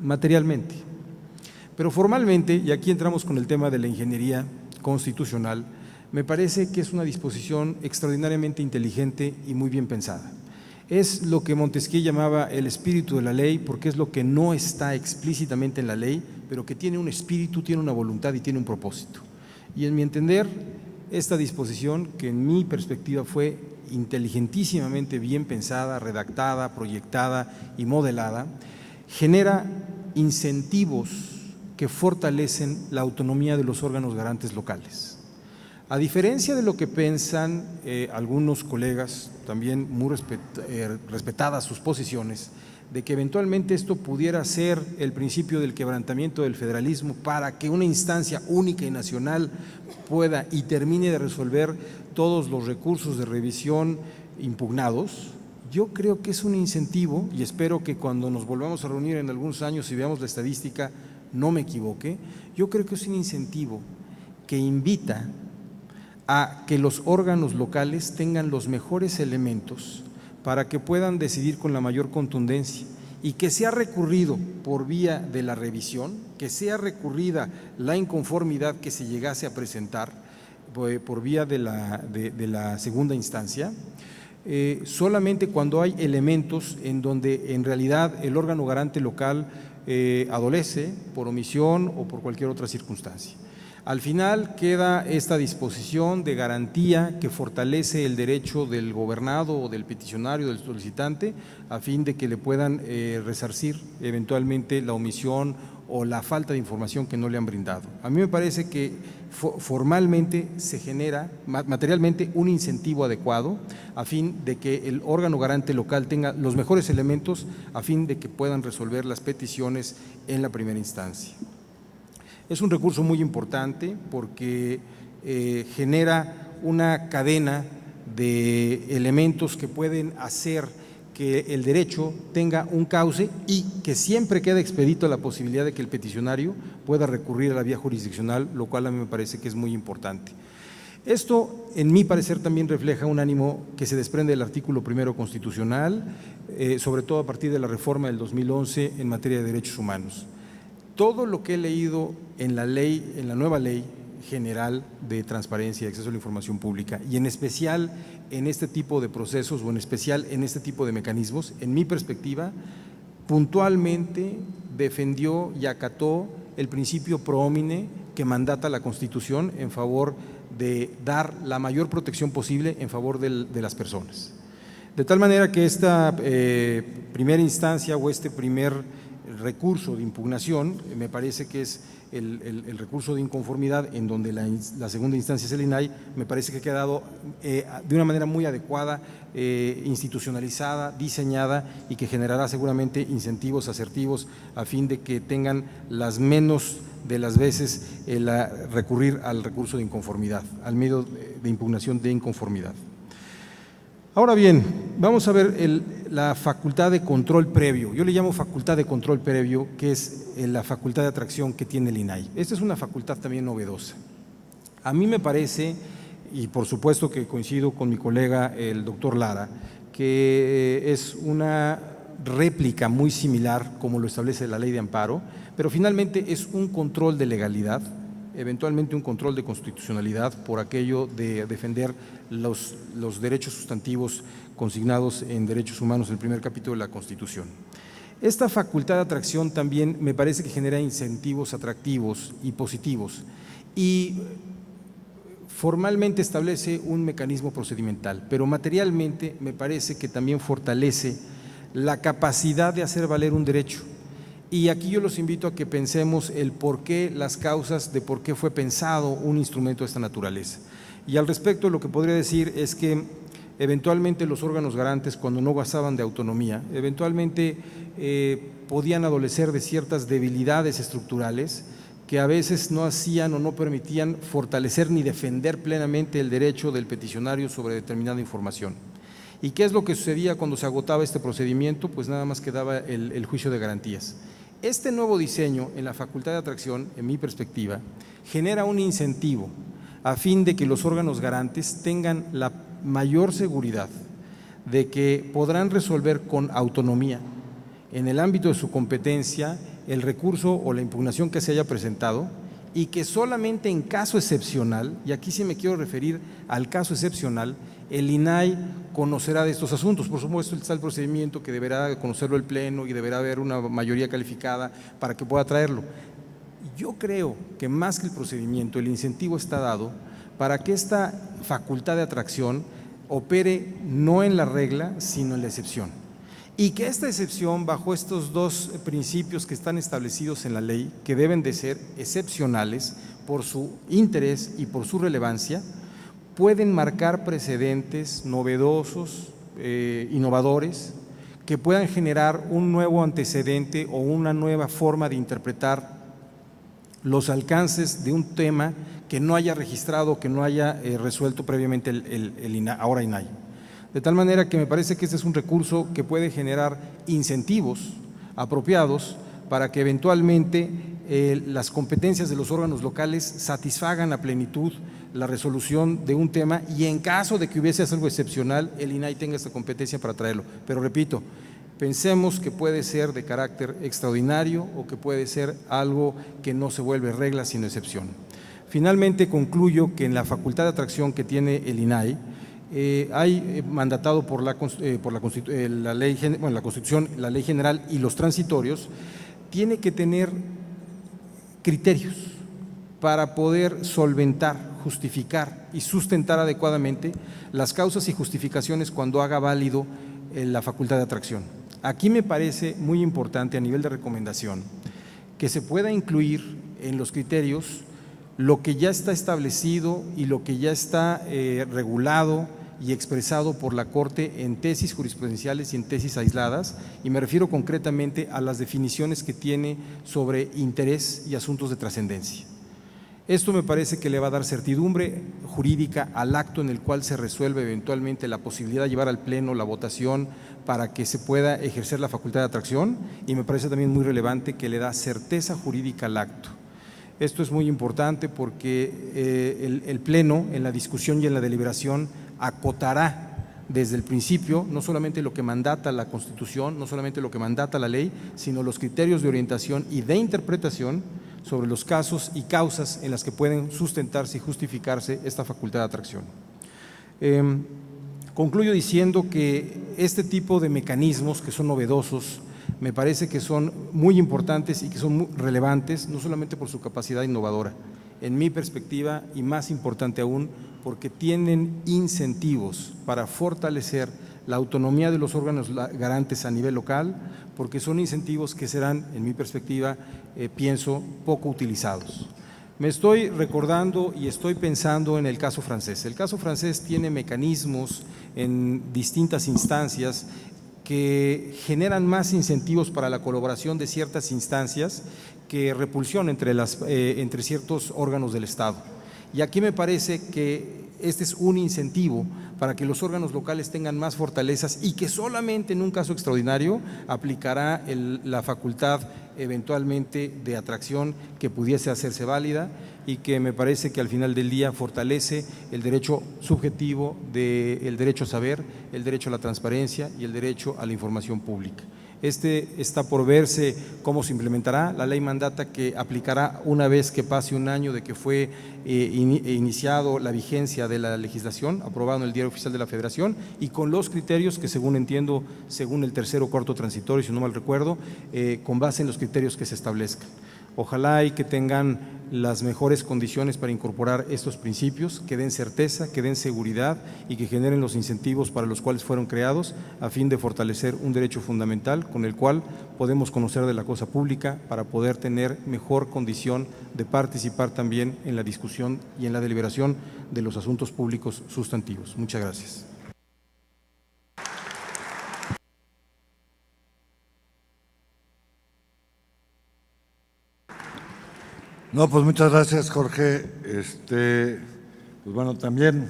Speaker 4: materialmente. Pero formalmente, y aquí entramos con el tema de la ingeniería constitucional, me parece que es una disposición extraordinariamente inteligente y muy bien pensada. Es lo que Montesquieu llamaba el espíritu de la ley, porque es lo que no está explícitamente en la ley, pero que tiene un espíritu, tiene una voluntad y tiene un propósito. Y en mi entender, esta disposición, que en mi perspectiva fue inteligentísimamente bien pensada, redactada, proyectada y modelada, genera incentivos que fortalecen la autonomía de los órganos garantes locales. A diferencia de lo que piensan algunos colegas, también muy respetadas sus posiciones, de que eventualmente esto pudiera ser el principio del quebrantamiento del federalismo para que una instancia única y nacional pueda y termine de resolver todos los recursos de revisión impugnados. Yo creo que es un incentivo, y espero que cuando nos volvamos a reunir en algunos años y veamos la estadística no me equivoque, yo creo que es un incentivo que invita a que los órganos locales tengan los mejores elementos para que puedan decidir con la mayor contundencia, y que sea recurrido por vía de la revisión, que sea recurrida la inconformidad que se llegase a presentar por vía de la segunda instancia, solamente cuando hay elementos en donde en realidad el órgano garante local adolece por omisión o por cualquier otra circunstancia. Al final queda esta disposición de garantía que fortalece el derecho del gobernado o del peticionario, del solicitante, a fin de que le puedan resarcir eventualmente la omisión o la falta de información que no le han brindado. A mí me parece que formalmente se genera materialmente un incentivo adecuado a fin de que el órgano garante local tenga los mejores elementos a fin de que puedan resolver las peticiones en la primera instancia. Es un recurso muy importante porque genera una cadena de elementos que pueden hacer que el derecho tenga un cauce y que siempre quede expedito la posibilidad de que el peticionario pueda recurrir a la vía jurisdiccional, lo cual a mí me parece que es muy importante. Esto, en mi parecer, también refleja un ánimo que se desprende del artículo 1 constitucional, sobre todo a partir de la reforma del 2011 en materia de derechos humanos. Todo lo que he leído en la ley, en la nueva ley general de transparencia y acceso a la información pública, y en especial en este tipo de procesos o en especial en este tipo de mecanismos, en mi perspectiva, puntualmente defendió y acató el principio pro homine que mandata la Constitución en favor de dar la mayor protección posible en favor de las personas. De tal manera que esta primera instancia o este primer recurso de impugnación, me parece que es el recurso de inconformidad en donde la segunda instancia es el INAI, me parece que ha quedado de una manera muy adecuada, institucionalizada, diseñada y que generará seguramente incentivos asertivos a fin de que tengan las menos de las veces recurrir al recurso de inconformidad, al medio de impugnación de inconformidad. Ahora bien, vamos a ver la facultad de control previo. Yo le llamo facultad de control previo, que es la facultad de atracción que tiene el INAI. Esta es una facultad también novedosa. A mí me parece, y por supuesto que coincido con mi colega el doctor Lara, que es una réplica muy similar como lo establece la ley de amparo, pero finalmente es un control de legalidad, eventualmente un control de constitucionalidad por aquello de defender los derechos sustantivos consignados en derechos humanos del primer capítulo de la Constitución. Esta facultad de atracción también me parece que genera incentivos atractivos y positivos y formalmente establece un mecanismo procedimental, pero materialmente me parece que también fortalece la capacidad de hacer valer un derecho. Y aquí yo los invito a que pensemos el por qué, las causas de por qué fue pensado un instrumento de esta naturaleza. Y al respecto lo que podría decir es que eventualmente los órganos garantes, cuando no gozaban de autonomía, eventualmente podían adolecer de ciertas debilidades estructurales que a veces no hacían o no permitían fortalecer ni defender plenamente el derecho del peticionario sobre determinada información. ¿Y qué es lo que sucedía cuando se agotaba este procedimiento? Pues nada más quedaba el juicio de garantías. Este nuevo diseño en la facultad de atracción, en mi perspectiva, genera un incentivo a fin de que los órganos garantes tengan la mayor seguridad de que podrán resolver con autonomía en el ámbito de su competencia el recurso o la impugnación que se haya presentado y que solamente en caso excepcional, y aquí sí me quiero referir al caso excepcional, el INAI conocerá de estos asuntos. Por supuesto está el procedimiento que deberá conocerlo el Pleno y deberá haber una mayoría calificada para que pueda traerlo. Yo creo que más que el procedimiento, el incentivo está dado para que esta facultad de atracción opere no en la regla, sino en la excepción. Y que esta excepción, bajo estos dos principios que están establecidos en la ley, que deben de ser excepcionales, por su interés y por su relevancia, pueden marcar precedentes novedosos, innovadores, que puedan generar un nuevo antecedente o una nueva forma de interpretar los alcances de un tema que no haya registrado, que no haya resuelto previamente ahora INAI. De tal manera que me parece que este es un recurso que puede generar incentivos apropiados para que eventualmente las competencias de los órganos locales satisfagan a plenitud la resolución de un tema y en caso de que hubiese algo excepcional, el INAI tenga esta competencia para traerlo. Pero repito, pensemos que puede ser de carácter extraordinario o que puede ser algo que no se vuelve regla sino excepción. Finalmente concluyo que en la facultad de atracción que tiene el INAI hay mandatado por la Constitución, la Ley General y los transitorios, tiene que tener criterios para poder solventar, justificar y sustentar adecuadamente las causas y justificaciones cuando haga válido la facultad de atracción. Aquí me parece muy importante a nivel de recomendación que se pueda incluir en los criterios lo que ya está establecido y lo que ya está regulado y expresado por la Corte en tesis jurisprudenciales y en tesis aisladas, y me refiero concretamente a las definiciones que tiene sobre interés y asuntos de trascendencia. Esto me parece que le va a dar certidumbre jurídica al acto en el cual se resuelve eventualmente la posibilidad de llevar al Pleno la votación para que se pueda ejercer la facultad de atracción, y me parece también muy relevante que le da certeza jurídica al acto. Esto es muy importante porque el Pleno en la discusión y en la deliberación acotará desde el principio no solamente lo que mandata la Constitución, no solamente lo que mandata la ley, sino los criterios de orientación y de interpretación sobre los casos y causas en las que pueden sustentarse y justificarse esta facultad de atracción. Concluyo diciendo que este tipo de mecanismos que son novedosos me parece que son muy importantes y que son muy relevantes, no solamente por su capacidad innovadora, en mi perspectiva, y más importante aún, porque tienen incentivos para fortalecer la autonomía de los órganos garantes a nivel local, porque son incentivos que serán, en mi perspectiva, pienso, poco utilizados. Me estoy recordando y estoy pensando en el caso francés. El caso francés tiene mecanismos en distintas instancias que generan más incentivos para la colaboración de ciertas instancias que repulsión entre ciertos órganos del Estado. Y aquí me parece que este es un incentivo para que los órganos locales tengan más fortalezas y que solamente en un caso extraordinario aplicará la facultad eventualmente de atracción que pudiese hacerse válida, y que me parece que al final del día fortalece el derecho subjetivo del derecho a saber, el derecho a la transparencia y el derecho a la información pública. Este está por verse cómo se implementará. La ley mandata que aplicará una vez que pase un año de que fue iniciado la vigencia de la legislación, aprobado en el Diario Oficial de la Federación, y con los criterios que, según entiendo, según el tercero o cuarto transitorio, si no mal recuerdo, con base en los criterios que se establezcan. Ojalá y que tengan las mejores condiciones para incorporar estos principios, que den certeza, que den seguridad y que generen los incentivos para los cuales fueron creados, a fin de fortalecer un derecho fundamental con el cual podemos conocer de la cosa pública para poder tener mejor condición de participar también en la discusión y en la deliberación de los asuntos públicos sustantivos. Muchas gracias.
Speaker 2: No, pues muchas gracias, Jorge. Pues bueno, también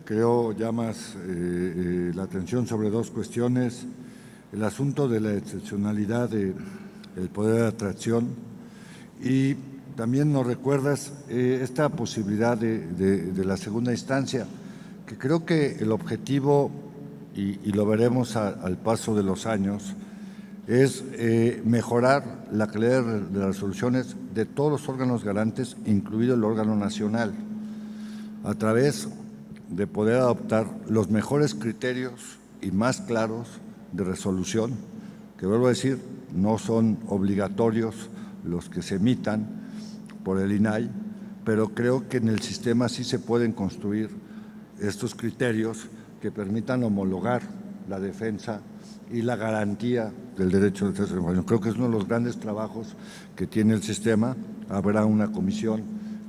Speaker 2: creo llamas la atención sobre dos cuestiones: el asunto de la excepcionalidad del poder de atracción, y también nos recuerdas esta posibilidad de la segunda instancia, que creo que el objetivo, y lo veremos al paso de los años, es mejorar la calidad de las resoluciones de todos los órganos garantes, incluido el órgano nacional, a través de poder adoptar los mejores criterios y más claros de resolución, que vuelvo a decir, no son obligatorios los que se emitan por el INAI, pero creo que en el sistema sí se pueden construir estos criterios que permitan homologar la defensa y la garantía del derecho de defensa de la información. Creo que es uno de los grandes trabajos que tiene el sistema. Habrá una comisión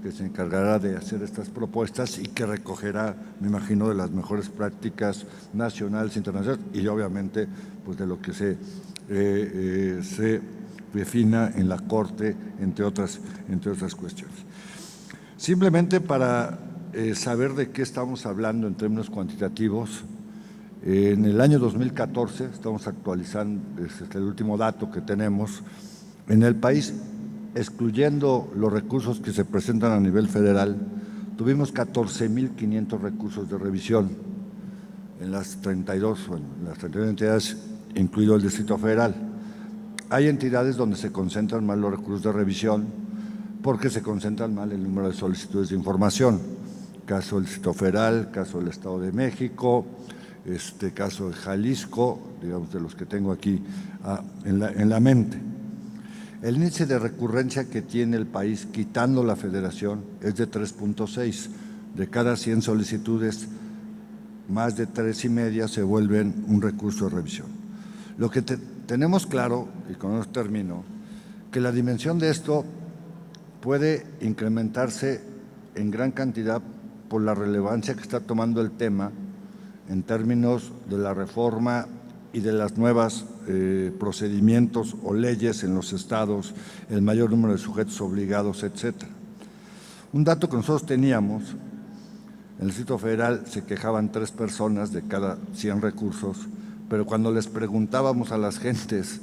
Speaker 2: que se encargará de hacer estas propuestas y que recogerá, me imagino, de las mejores prácticas nacionales e internacionales y obviamente pues de lo que se defina en la Corte, entre otras cuestiones. Simplemente para saber de qué estamos hablando en términos cuantitativos, en el año 2014, estamos actualizando, este el último dato que tenemos, en el país, excluyendo los recursos que se presentan a nivel federal, tuvimos 14.500 recursos de revisión en las 32 entidades, incluido el Distrito Federal. Hay entidades donde se concentran más los recursos de revisión porque se concentran mal el número de solicitudes de información. Caso del Distrito Federal, caso del Estado de México, caso de Jalisco, digamos de los que tengo aquí en la mente. El índice de recurrencia que tiene el país, quitando la federación, es de 3.6. De cada 100 solicitudes, más de 3.5 se vuelven un recurso de revisión. Lo que tenemos claro, y con eso termino, que la dimensión de esto puede incrementarse en gran cantidad por la relevancia que está tomando el tema en términos de la reforma y de las nuevas procedimientos o leyes en los estados, el mayor número de sujetos obligados, etcétera. Un dato que nosotros teníamos, en el Distrito Federal se quejaban 3 personas de cada 100 recursos, pero cuando les preguntábamos a las gentes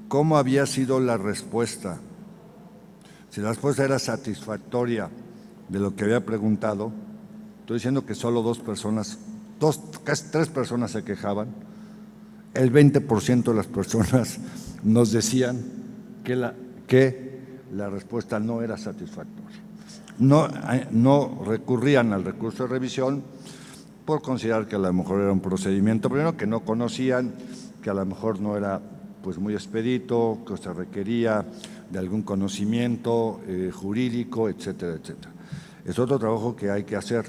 Speaker 2: cómo había sido la respuesta, si la respuesta era satisfactoria de lo que había preguntado, estoy diciendo que solo 2 personas, casi 3 personas se quejaban, el 20% de las personas nos decían que la respuesta no era satisfactoria. No recurrían al recurso de revisión por considerar que a lo mejor era un procedimiento, primero que no conocían, que a lo mejor no era pues muy expedito, que se requería de algún conocimiento jurídico, etcétera, etcétera. Es otro trabajo que hay que hacer,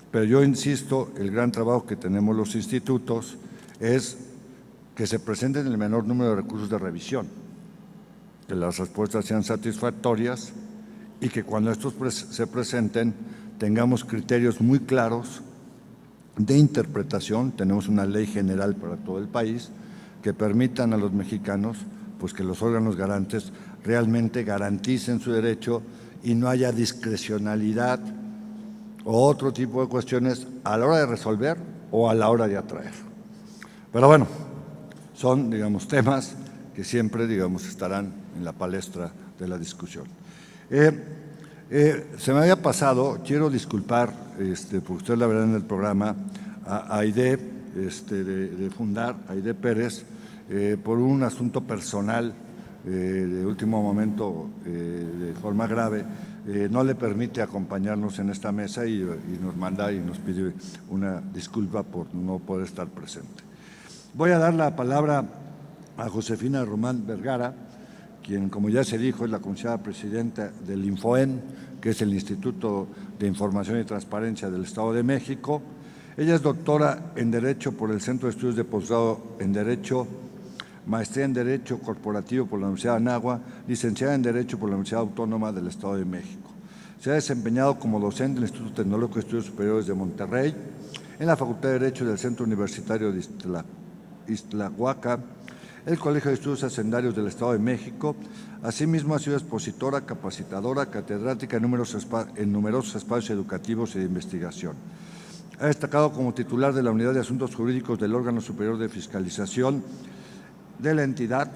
Speaker 2: pero yo insisto, el gran trabajo que tenemos los institutos es que se presenten el menor número de recursos de revisión, que las respuestas sean satisfactorias y que cuando estos se presenten tengamos criterios muy claros de interpretación. Tenemos una ley general para todo el país que permitan a los mexicanos pues que los órganos garantes realmente garanticen su derecho y no haya discrecionalidad o otro tipo de cuestiones a la hora de resolver o a la hora de atraer. Pero bueno, son, digamos, temas que siempre, digamos, estarán en la palestra de la discusión. Se me había pasado, quiero disculpar, porque usted la verá en el programa, a Aide, de Fundar, Aide Pérez, por un asunto personal de último momento, de forma grave, no le permite acompañarnos en esta mesa y nos manda y nos pide una disculpa por no poder estar presente. Voy a dar la palabra a Josefina Román Vergara, quien, como ya se dijo, es la comisionada presidenta del INFOEN, que es el Instituto de Información y Transparencia del Estado de México. Ella es doctora en Derecho por el Centro de Estudios de Posgrado en Derecho, maestría en Derecho Corporativo por la Universidad de Anáhuac, licenciada en Derecho por la Universidad Autónoma del Estado de México. Se ha desempeñado como docente en el Instituto Tecnológico de Estudios Superiores de Monterrey, en la Facultad de Derecho del Centro Universitario de Iztlahuaca, el Colegio de Estudios Hacendarios del Estado de México. Asimismo, ha sido expositora, capacitadora, catedrática en numerosos espacios educativos y de investigación. Ha destacado como titular de la Unidad de Asuntos Jurídicos del Órgano Superior de Fiscalización de la entidad,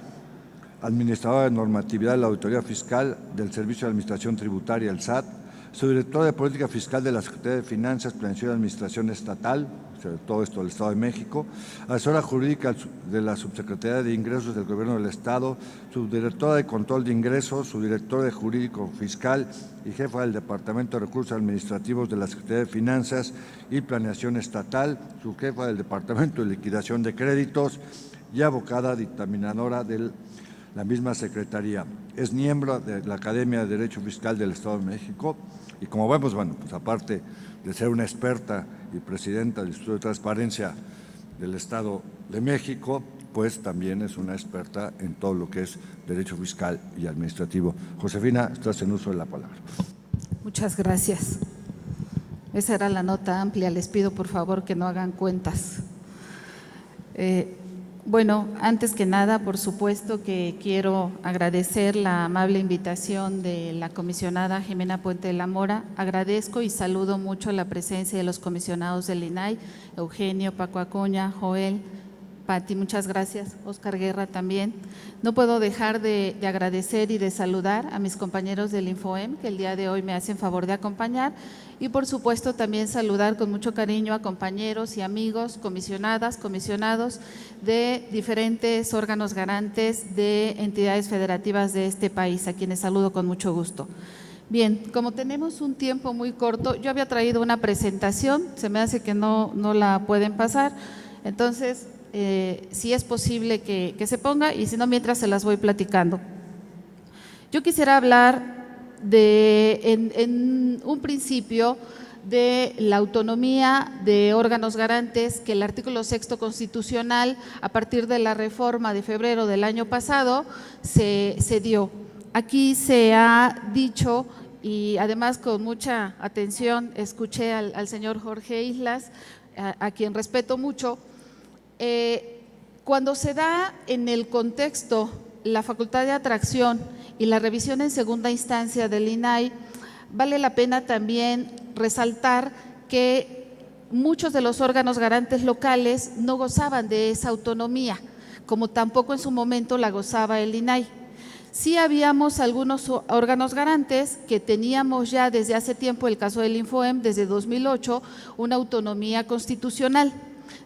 Speaker 2: administradora de normatividad de la Auditoría Fiscal del Servicio de Administración Tributaria, el SAT, subdirectora de Política Fiscal de la Secretaría de Finanzas, Planeación y Administración Estatal, sobre todo esto del Estado de México, asesora jurídica de la Subsecretaría de Ingresos del Gobierno del Estado, subdirectora de Control de Ingresos, subdirectora de Jurídico Fiscal y jefa del Departamento de Recursos Administrativos de la Secretaría de Finanzas y Planeación Estatal, subjefa del Departamento de Liquidación de Créditos y abogada dictaminadora de la misma Secretaría. Es miembro de la Academia de Derecho Fiscal del Estado de México y, como vemos, bueno, pues aparte de ser una experta y presidenta del Instituto de Transparencia del Estado de México, pues también es una experta en todo lo que es derecho fiscal y administrativo. Josefina, estás en uso de la palabra.
Speaker 5: Muchas gracias. Esa era la nota amplia. Les pido por favor que no hagan cuentas. Bueno, antes que nada, por supuesto que quiero agradecer la amable invitación de la comisionada Jimena Puente de la Mora. Agradezco y saludo mucho la presencia de los comisionados del INAI, Eugenio, Paco Acuña, Joel, Pati, muchas gracias, Oscar Guerra también. No puedo dejar de agradecer y de saludar a mis compañeros del INFOEM que el día de hoy me hacen favor de acompañar y por supuesto también saludar con mucho cariño a compañeros y amigos, comisionadas, comisionados de diferentes órganos garantes de entidades federativas de este país, a quienes saludo con mucho gusto. Bien, como tenemos un tiempo muy corto, yo había traído una presentación, se me hace que no la pueden pasar, entonces si es posible que se ponga y si no, mientras se las voy platicando. Yo quisiera hablar en un principio de la autonomía de órganos garantes que el artículo 6º constitucional, a partir de la reforma de febrero del año pasado, se dio. Aquí se ha dicho, y además con mucha atención escuché al señor Jorge Islas, a quien respeto mucho. Cuando se da en el contexto la facultad de atracción y la revisión en segunda instancia del INAI, vale la pena también resaltar que muchos de los órganos garantes locales no gozaban de esa autonomía, como tampoco en su momento la gozaba el INAI. Sí habíamos algunos órganos garantes que teníamos ya desde hace tiempo, el caso del INFOEM, desde 2008, una autonomía constitucional.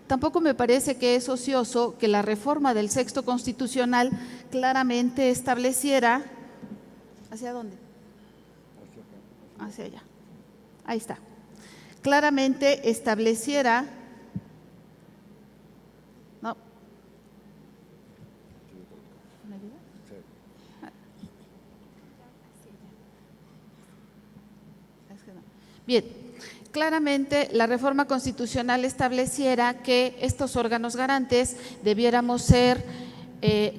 Speaker 5: Tampoco me parece que es ocioso que la reforma del 6º constitucional claramente estableciera… ¿Hacia dónde? Hacia allá. Ahí está. Claramente estableciera… No. ¿Me ayuda? Bien. Claramente la reforma constitucional estableciera que estos órganos garantes debiéramos ser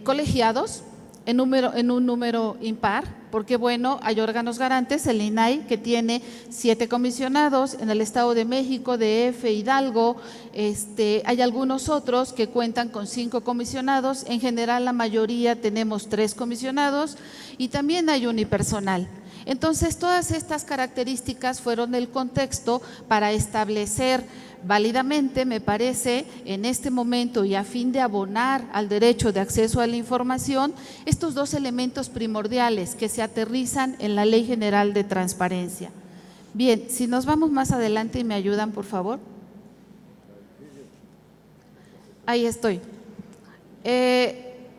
Speaker 5: colegiados en un número impar, porque bueno, hay órganos garantes, el INAI que tiene 7 comisionados, en el Estado de México, DF, Hidalgo, hay algunos otros que cuentan con 5 comisionados, en general la mayoría tenemos 3 comisionados y también hay unipersonal. Entonces, todas estas características fueron el contexto para establecer válidamente, me parece, en este momento y a fin de abonar al derecho de acceso a la información, estos 2 elementos primordiales que se aterrizan en la Ley General de Transparencia. Bien, si nos vamos más adelante y me ayudan, por favor. Ahí estoy.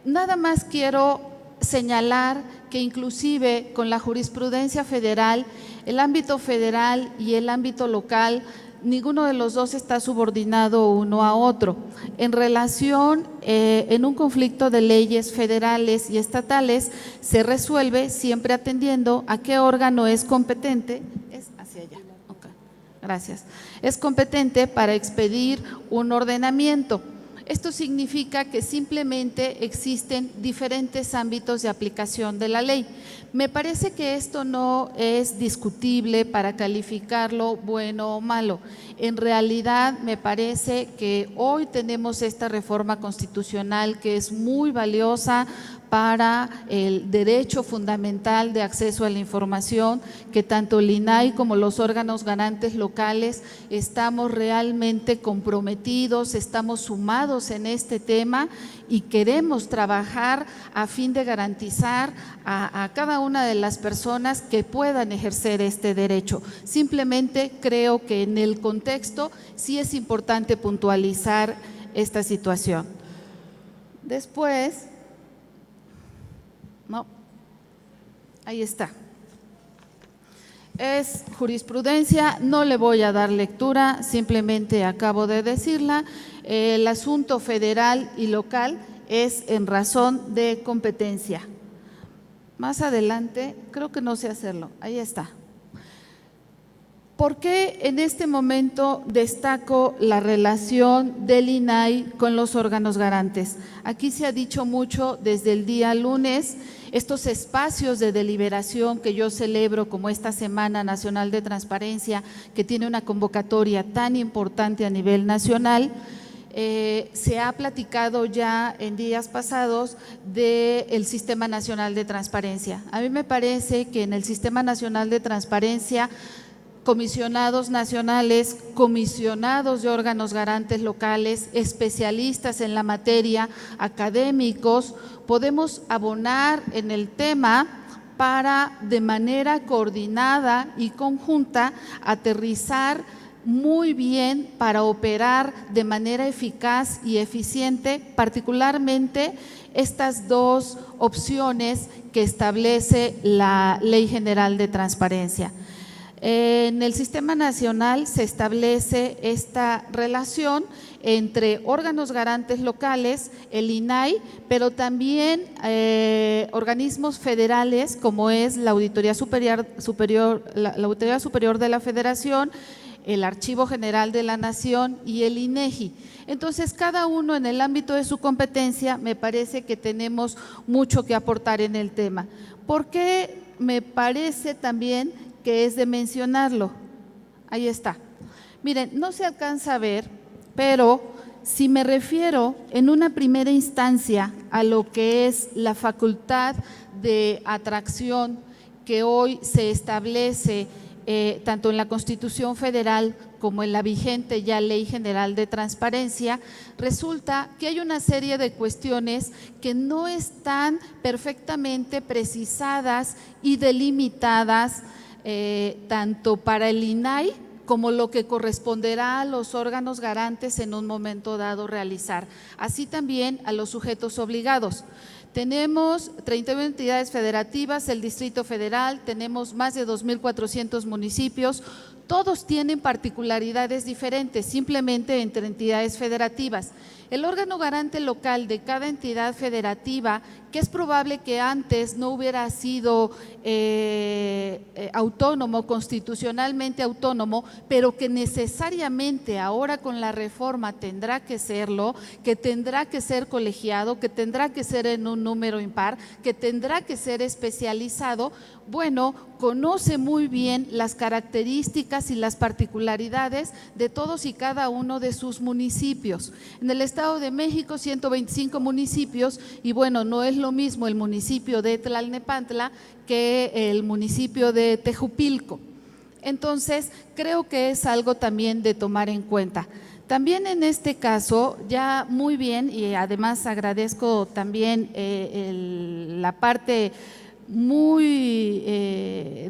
Speaker 5: Nada más quiero señalar que inclusive con la jurisprudencia federal, el ámbito federal y el ámbito local, ninguno de los dos está subordinado uno a otro. En relación, en un conflicto de leyes federales y estatales, se resuelve siempre atendiendo a qué órgano es competente. Es hacia allá. Okay. Gracias. Es competente para expedir un ordenamiento. Esto significa que simplemente existen diferentes ámbitos de aplicación de la ley. Me parece que esto no es discutible para calificarlo bueno o malo. En realidad me parece que hoy tenemos esta reforma constitucional que es muy valiosa para el derecho fundamental de acceso a la información, que tanto el INAI como los órganos garantes locales estamos realmente comprometidos, estamos sumados en este tema y queremos trabajar a fin de garantizar a cada una de las personas que puedan ejercer este derecho. Simplemente creo que en el contexto sí es importante puntualizar esta situación. Después… No, ahí está. Es jurisprudencia, no le voy a dar lectura, simplemente acabo de decirla. El asunto federal y local es en razón de competencia. Más adelante, creo que no sé hacerlo, ahí está. ¿Por qué en este momento destaco la relación del INAI con los órganos garantes? Aquí se ha dicho mucho desde el día lunes estos espacios de deliberación que yo celebro, como esta Semana Nacional de Transparencia, que tiene una convocatoria tan importante a nivel nacional. Se ha platicado ya en días pasados del Sistema Nacional de Transparencia. A mí me parece que en el Sistema Nacional de Transparencia, comisionados nacionales, comisionados de órganos garantes locales, especialistas en la materia, académicos, podemos abonar en el tema para, de manera coordinada y conjunta, aterrizar muy bien para operar de manera eficaz y eficiente, particularmente estas dos opciones que establece la Ley General de Transparencia. En el Sistema Nacional se establece esta relación entre órganos garantes locales, el INAI, pero también organismos federales como es la Auditoría Superior de la Federación, el Archivo General de la Nación y el INEGI. Entonces, cada uno en el ámbito de su competencia, me parece que tenemos mucho que aportar en el tema. ¿Por qué me parece también que es de mencionarlo? Ahí está. Miren, no se alcanza a ver, pero si me refiero en una primera instancia a lo que es la facultad de atracción que hoy se establece tanto en la Constitución Federal como en la vigente ya Ley General de Transparencia, resulta que hay una serie de cuestiones que no están perfectamente precisadas y delimitadas tanto para el INAI como lo que corresponderá a los órganos garantes en un momento dado realizar, así también a los sujetos obligados. Tenemos 31 entidades federativas, el Distrito Federal, tenemos más de 2.400 municipios, todos tienen particularidades diferentes, simplemente entre entidades federativas. El órgano garante local de cada entidad federativa, que es probable que antes no hubiera sido autónomo, constitucionalmente autónomo, pero que necesariamente ahora con la reforma tendrá que serlo, que tendrá que ser colegiado, que tendrá que ser en un número impar, que tendrá que ser especializado, bueno, conoce muy bien las características y las particularidades de todos y cada uno de sus municipios. En el Estado de México, 125 municipios, y bueno, no es lo mismo el municipio de Tlalnepantla que el municipio de Tejupilco. Entonces, creo que es algo también de tomar en cuenta. También en este caso, ya muy bien, y además agradezco también la parte muy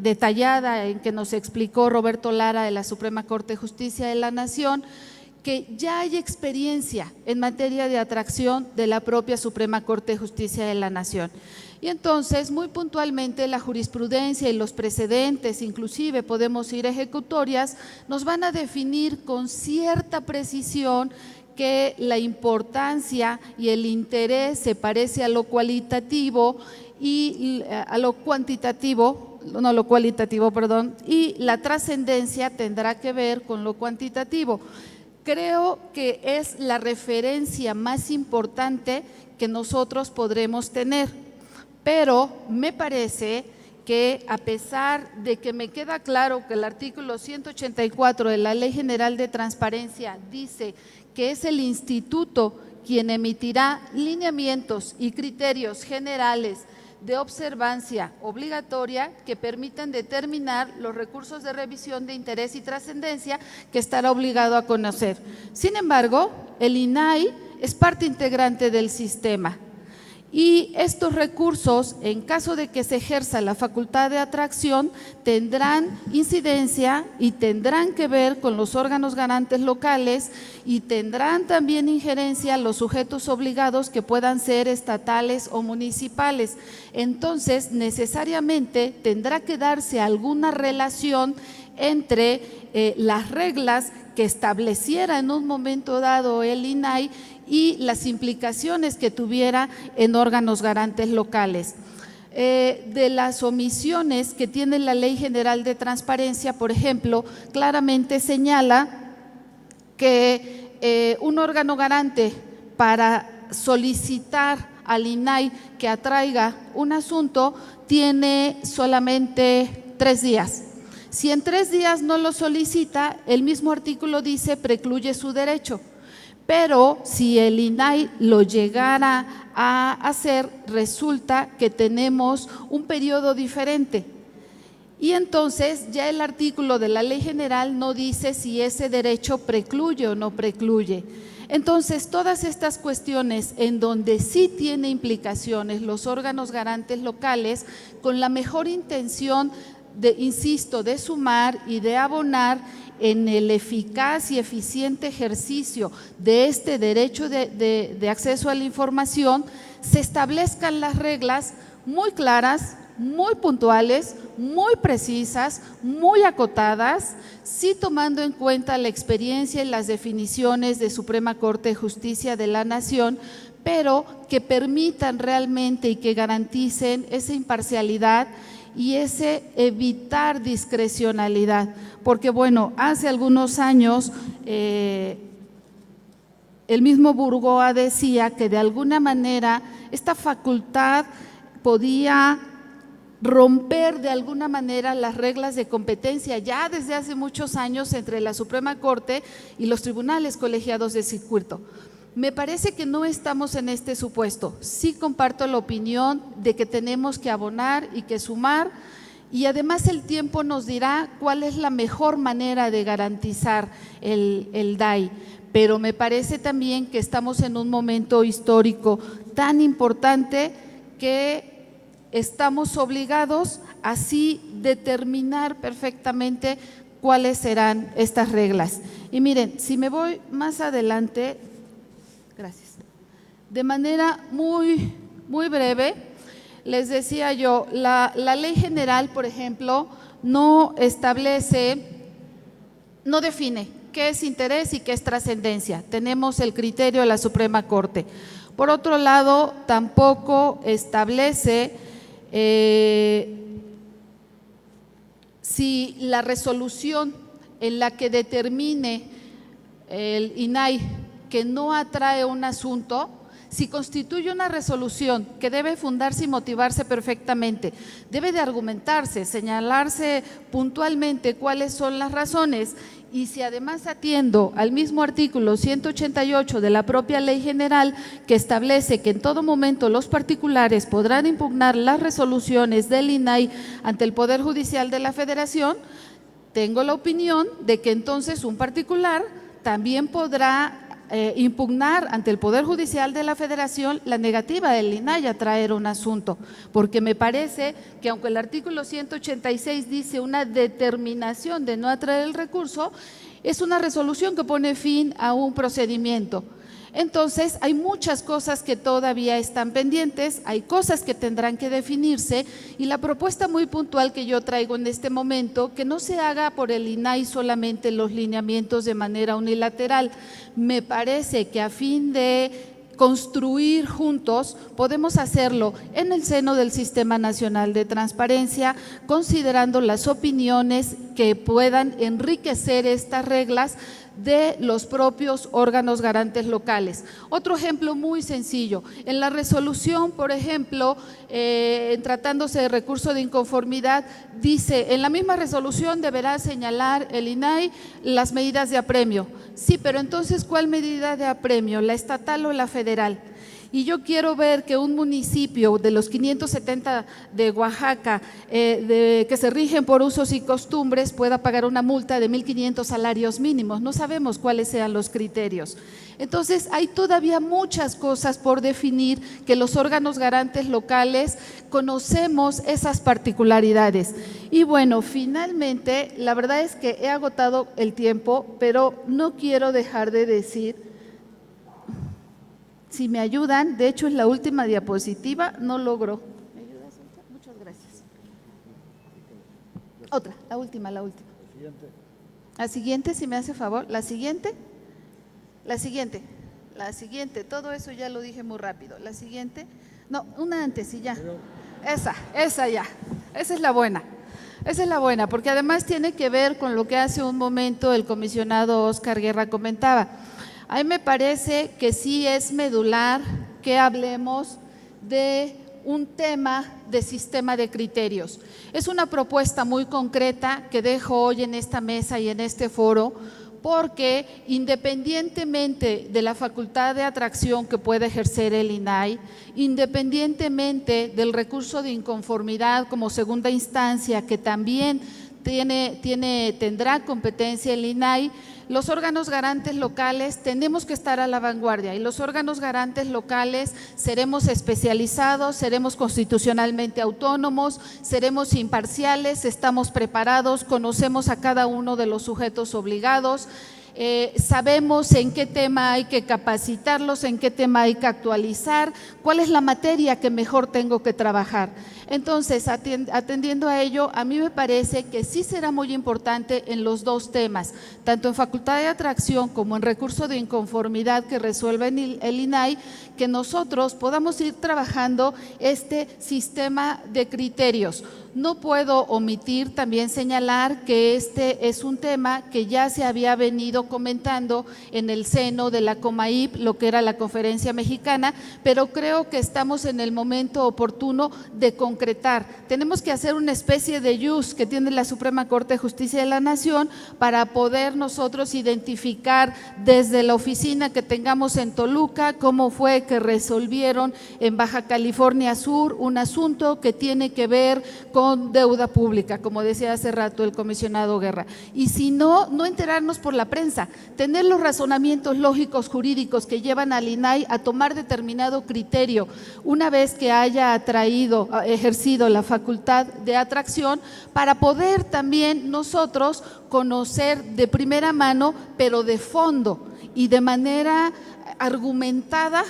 Speaker 5: detallada en que nos explicó Roberto Lara de la Suprema Corte de Justicia de la Nación, que ya hay experiencia en materia de atracción de la propia Suprema Corte de Justicia de la Nación. Y entonces, muy puntualmente, la jurisprudencia y los precedentes, inclusive podemos ir a ejecutorias, nos van a definir con cierta precisión que la importancia y el interés se parece a lo cualitativo y a lo cuantitativo, no lo cualitativo, perdón, y la trascendencia tendrá que ver con lo cuantitativo. Creo que es la referencia más importante que nosotros podremos tener, pero me parece que a pesar de que me queda claro que el artículo 184 de la Ley General de Transparencia dice que es el instituto quien emitirá lineamientos y criterios generales de observancia obligatoria que permitan determinar los recursos de revisión de interés y trascendencia que estará obligado a conocer. Sin embargo, el INAI es parte integrante del sistema y estos recursos, en caso de que se ejerza la facultad de atracción, tendrán incidencia y tendrán que ver con los órganos garantes locales y tendrán también injerencia los sujetos obligados que puedan ser estatales o municipales. Entonces, necesariamente tendrá que darse alguna relación entre las reglas que estableciera en un momento dado el INAI y las implicaciones que tuviera en órganos garantes locales. De las omisiones que tiene la Ley General de Transparencia, por ejemplo, claramente señala que un órgano garante para solicitar al INAI que atraiga un asunto, tiene solamente 3 días. Si en 3 días no lo solicita, el mismo artículo dice precluye su derecho. Pero si el INAI lo llegara a hacer, resulta que tenemos un periodo diferente. Y entonces ya el artículo de la Ley General no dice si ese derecho precluye o no precluye. Entonces, todas estas cuestiones en donde sí tiene implicaciones los órganos garantes locales, con la mejor intención de, insisto, de sumar y de abonar en el eficaz y eficiente ejercicio de este derecho de acceso a la información, se establezcan las reglas muy claras, muy puntuales, muy precisas, muy acotadas, sí tomando en cuenta la experiencia y las definiciones de Suprema Corte de Justicia de la Nación, pero que permitan realmente y que garanticen esa imparcialidad y ese evitar discrecionalidad. Porque bueno, hace algunos años el mismo Burgoa decía que de alguna manera esta facultad podía romper de alguna manera las reglas de competencia ya desde hace muchos años entre la Suprema Corte y los tribunales colegiados de circuito. Me parece que no estamos en este supuesto. Sí comparto la opinión de que tenemos que abonar y que sumar, y además el tiempo nos dirá cuál es la mejor manera de garantizar el DAI. Pero me parece también que estamos en un momento histórico tan importante que estamos obligados a así determinar perfectamente cuáles serán estas reglas. Y miren, si me voy más adelante, gracias, de manera muy breve, les decía yo, la Ley General, por ejemplo, no establece, no define qué es interés y qué es trascendencia. Tenemos el criterio de la Suprema Corte. Por otro lado, tampoco establece si la resolución en la que determine el INAI que no atrae un asunto, si constituye una resolución que debe fundarse y motivarse perfectamente, debe de argumentarse, señalarse puntualmente cuáles son las razones, y si además atiendo al mismo artículo 188 de la propia Ley General, que establece que en todo momento los particulares podrán impugnar las resoluciones del INAI ante el Poder Judicial de la Federación, tengo la opinión de que entonces un particular también podrá impugnar ante el Poder Judicial de la Federación la negativa del INAI a traer un asunto, porque me parece que aunque el artículo 186 dice una determinación de no atraer el recurso, es una resolución que pone fin a un procedimiento. Entonces, hay muchas cosas que todavía están pendientes, hay cosas que tendrán que definirse, y la propuesta muy puntual que yo traigo en este momento, que no se haga por el INAI solamente los lineamientos de manera unilateral. Me parece que a fin de construir juntos, podemos hacerlo en el seno del Sistema Nacional de Transparencia, considerando las opiniones que puedan enriquecer estas reglas de los propios órganos garantes locales. Otro ejemplo muy sencillo, en la resolución, por ejemplo, tratándose de recurso de inconformidad, dice, en la misma resolución deberá señalar el INAI las medidas de apremio. Sí, pero entonces, ¿cuál medida de apremio? ¿La estatal o la federal? Y yo quiero ver que un municipio de los 570 de Oaxaca que se rigen por usos y costumbres pueda pagar una multa de 1,500 salarios mínimos. No sabemos cuáles sean los criterios. Entonces, hay todavía muchas cosas por definir que los órganos garantes locales conocemos esas particularidades. Y bueno, finalmente, la verdad es que he agotado el tiempo, pero no quiero dejar de decir, si me ayudan, de hecho es la última diapositiva, no logro. ¿Me ayudas? Muchas gracias. Otra, la última. La siguiente, si me hace favor. La siguiente, todo eso ya lo dije muy rápido. La siguiente, no, una antes y ya. Esa ya, esa es la buena. Esa es la buena, porque además tiene que ver con lo que hace un momento el comisionado Óscar Guerra comentaba. A mí me parece que sí es medular que hablemos de un tema de sistema de criterios. Es una propuesta muy concreta que dejo hoy en esta mesa y en este foro, porque independientemente de la facultad de atracción que puede ejercer el INAI, independientemente del recurso de inconformidad como segunda instancia que también tendrá competencia el INAI, los órganos garantes locales tenemos que estar a la vanguardia, y los órganos garantes locales seremos especializados, seremos constitucionalmente autónomos, seremos imparciales, estamos preparados, conocemos a cada uno de los sujetos obligados. Sabemos en qué tema hay que capacitarlos, en qué tema hay que actualizar, cuál es la materia que mejor tengo que trabajar. Entonces, atendiendo a ello, a mí me parece que sí será muy importante en los dos temas, tanto en facultad de atracción como en recurso de inconformidad que resuelve el INAI, que nosotros podamos ir trabajando este sistema de criterios. No puedo omitir también señalar que este es un tema que ya se había venido comentando en el seno de la COMAIP, lo que era la Conferencia Mexicana, pero creo que estamos en el momento oportuno de concretar. Tenemos que hacer una especie de jus que tiene la Suprema Corte de Justicia de la Nación para poder nosotros identificar desde la oficina que tengamos en Toluca cómo fue que resolvieron en Baja California Sur un asunto que tiene que ver con deuda pública, como decía hace rato el comisionado Guerra. Y si no, no enterarnos por la prensa, tener los razonamientos lógicos jurídicos que llevan al INAI a tomar determinado criterio una vez que haya ejercido la facultad de atracción, para poder también nosotros conocer de primera mano, pero de fondo y de manera argumentada,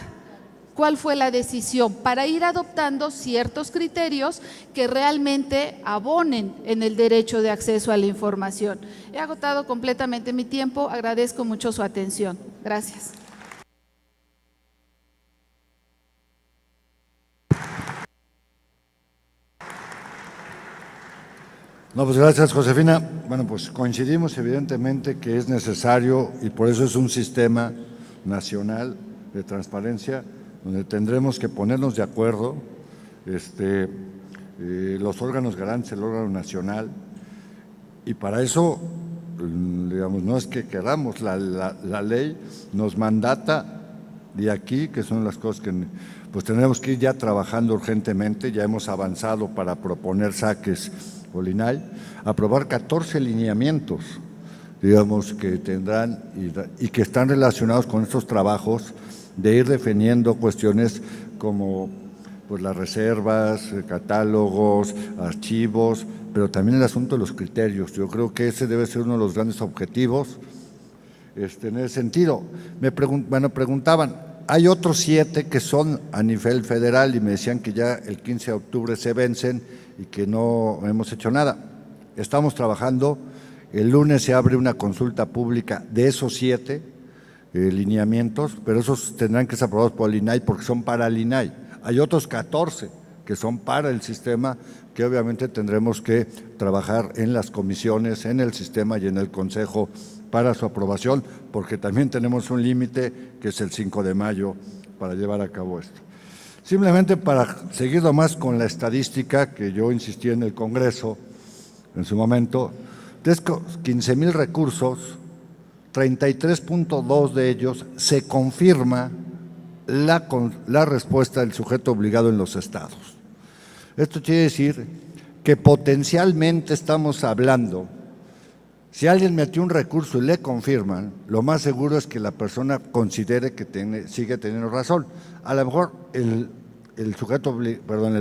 Speaker 5: cuál fue la decisión, para ir adoptando ciertos criterios que realmente abonen en el derecho de acceso a la información. He agotado completamente mi tiempo, agradezco mucho su atención. Gracias.
Speaker 2: No, pues gracias, Josefina. Bueno, pues coincidimos evidentemente que es necesario, y por eso es un sistema nacional de transparencia donde tendremos que ponernos de acuerdo, los órganos garantes, el órgano nacional, y para eso, digamos, no es que queramos, la ley nos mandata de aquí, que son las cosas que pues tendremos que ir ya trabajando urgentemente. Ya hemos avanzado para proponer saques o INAI, aprobar 14 lineamientos, digamos, que tendrán y que están relacionados con estos trabajos de ir definiendo cuestiones como pues las reservas, catálogos, archivos, pero también el asunto de los criterios. Yo creo que ese debe ser uno de los grandes objetivos. En ese sentido, preguntaban, hay otros 7 que son a nivel federal y me decían que ya el 15 de octubre se vencen y que no hemos hecho nada. Estamos trabajando, el lunes se abre una consulta pública de esos 7 lineamientos, pero esos tendrán que ser aprobados por el INAI porque son para el INAI. Hay otros 14 que son para el sistema, que obviamente tendremos que trabajar en las comisiones, en el sistema y en el Consejo para su aprobación, porque también tenemos un límite que es el 5 de mayo para llevar a cabo esto. Simplemente para seguir nomás con la estadística que yo insistí en el Congreso en su momento, de estos 15,000 recursos, 33.2 de ellos se confirma la respuesta del sujeto obligado en los estados. Esto quiere decir que potencialmente estamos hablando, si alguien metió un recurso y le confirman, lo más seguro es que la persona considere que sigue teniendo razón. A lo mejor el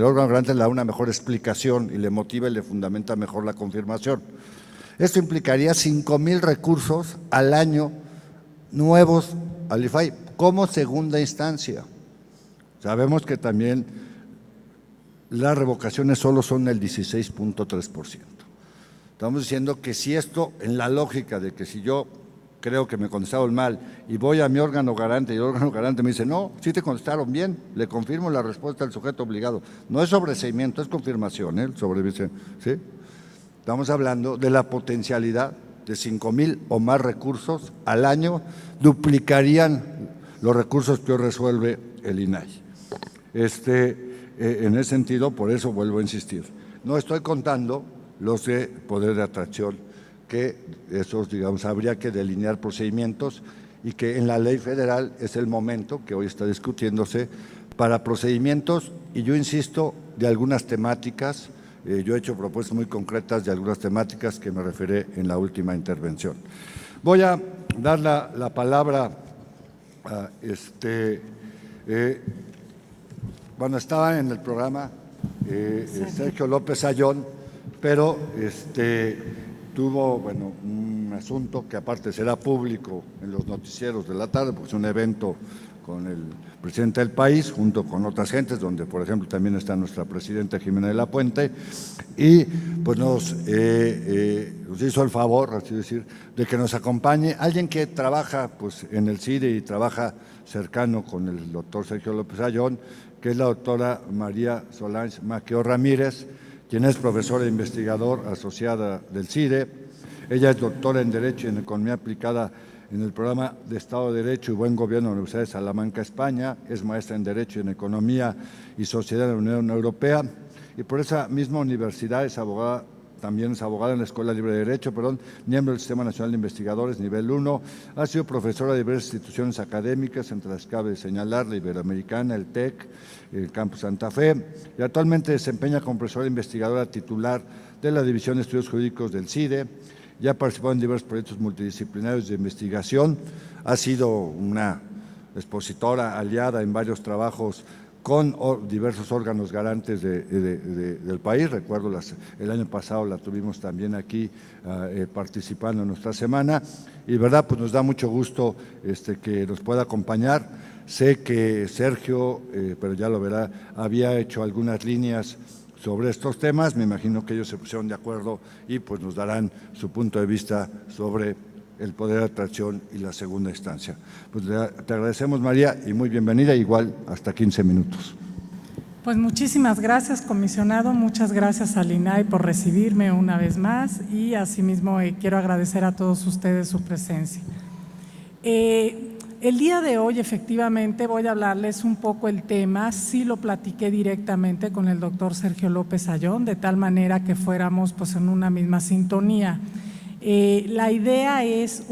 Speaker 2: órgano garante le da una mejor explicación y le motiva y le fundamenta mejor la confirmación. Esto implicaría 5,000 recursos al año nuevos al IFAI como segunda instancia. Sabemos que también las revocaciones solo son el 16.3%. Estamos diciendo que si esto, en la lógica de que si yo creo que me contestaron mal y voy a mi órgano garante y el órgano garante me dice, no, sí te contestaron bien, le confirmo la respuesta del sujeto obligado. No es sobreseimiento, es confirmación, ¿sí? Estamos hablando de la potencialidad de 5,000 o más recursos al año, duplicarían los recursos que hoy resuelve el INAI. En ese sentido, por eso vuelvo a insistir. No estoy contando los de poder de atracción, que esos, digamos, habría que delinear procedimientos y que en la ley federal es el momento que hoy está discutiéndose para procedimientos, y yo insisto, de algunas temáticas. Yo he hecho propuestas muy concretas de algunas temáticas que me referí en la última intervención. Voy a dar la palabra a bueno, estaba en el programa Sergio López Ayllón, pero tuvo, bueno, un asunto que aparte será público en los noticieros de la tarde, porque es un evento con el presidente del país, junto con otras gentes, donde, por ejemplo, también está nuestra presidenta Jimena de la Puente, y pues nos hizo el favor, así decir, de que nos acompañe alguien que trabaja pues, en el CIDE y trabaja cercano con el doctor Sergio López Ayllón, que es la doctora María Solange Maqueo Ramírez, quien es profesora e investigador asociada del CIDE. Ella es doctora en Derecho y en Economía Aplicada en el programa de Estado de Derecho y Buen Gobierno de la Universidad de Salamanca, España. Es maestra en Derecho y en Economía y Sociedad de la Unión Europea, y por esa misma universidad es abogada, también es abogada en la Escuela Libre de Derecho, miembro del Sistema Nacional de Investigadores nivel 1, ha sido profesora de diversas instituciones académicas, entre las que cabe señalar la Iberoamericana, el TEC, el Campus Santa Fe, y actualmente desempeña como profesora investigadora titular de la División de Estudios Jurídicos del CIDE. Ya ha participado en diversos proyectos multidisciplinarios de investigación, ha sido una expositora aliada en varios trabajos con diversos órganos garantes del país. Recuerdo el año pasado la tuvimos también aquí participando en nuestra semana, y verdad pues nos da mucho gusto que nos pueda acompañar. Sé que Sergio, pero ya lo verá, había hecho algunas líneas sobre estos temas. Me imagino que ellos se pusieron de acuerdo y pues nos darán su punto de vista sobre el poder de atracción y la segunda instancia. Pues te agradecemos, María, y muy bienvenida, igual hasta 15 minutos.
Speaker 6: Pues muchísimas gracias, comisionado, muchas gracias al INAI por recibirme una vez más, y asimismo quiero agradecer a todos ustedes su presencia. El día de hoy efectivamente voy a hablarles un poco el tema, sí lo platiqué directamente con el doctor Sergio López Ayllón, de tal manera que fuéramos pues en una misma sintonía. La idea es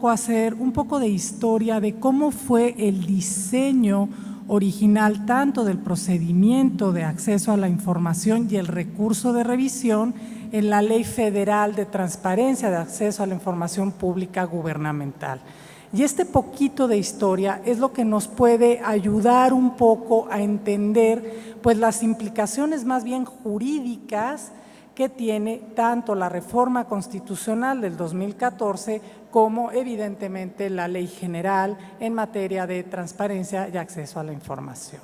Speaker 6: hacer un poco de historia de cómo fue el diseño original tanto del procedimiento de acceso a la información y el recurso de revisión en la Ley Federal de Transparencia de Acceso a la Información Pública Gubernamental. Y este poquito de historia es lo que nos puede ayudar un poco a entender pues las implicaciones más bien jurídicas que tiene tanto la reforma constitucional del 2014 como evidentemente la Ley General en materia de transparencia y acceso a la información.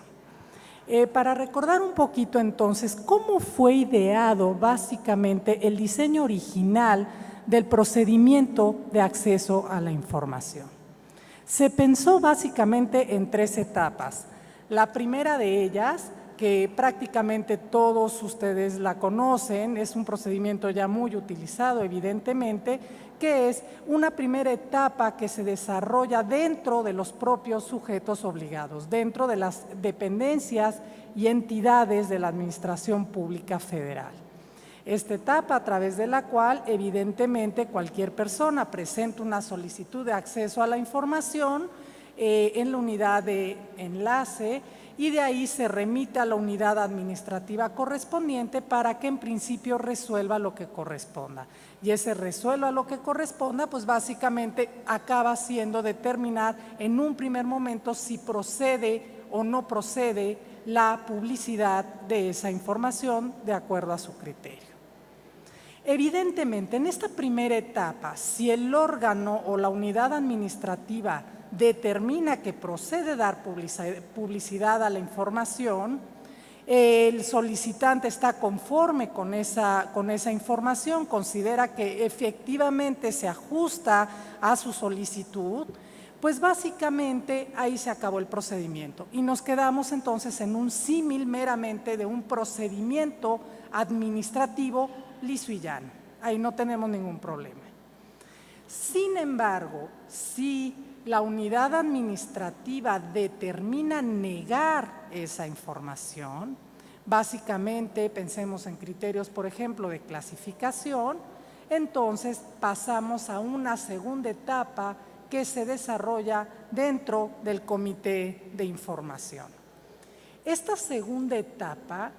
Speaker 6: Para recordar un poquito entonces cómo fue ideado básicamente el diseño original del procedimiento de acceso a la información. Se pensó básicamente en 3 etapas. La primera de ellas, que prácticamente todos ustedes la conocen, es un procedimiento ya muy utilizado evidentemente, que es una primera etapa que se desarrolla dentro de los propios sujetos obligados, dentro de las dependencias y entidades de la Administración Pública Federal. Esta etapa a través de la cual evidentemente cualquier persona presenta una solicitud de acceso a la información en la unidad de enlace, y de ahí se remite a la unidad administrativa correspondiente para que en principio resuelva lo que corresponda. Y ese resuelva lo que corresponda, pues básicamente acaba siendo determinar en un primer momento si procede o no procede la publicidad de esa información de acuerdo a su criterio. Evidentemente, en esta primera etapa, si el órgano o la unidad administrativa determina que procede dar publicidad a la información, el solicitante está conforme con esa información, considera que efectivamente se ajusta a su solicitud, pues básicamente ahí se acabó el procedimiento y nos quedamos entonces en un símil meramente de un procedimiento administrativo liso y llano. Ahí no tenemos ningún problema. Sin embargo, si la unidad administrativa determina negar esa información. Básicamente, pensemos en criterios, por ejemplo, de clasificación. Entonces, pasamos a una segunda etapa que se desarrolla dentro del comité de información. Esta segunda etapa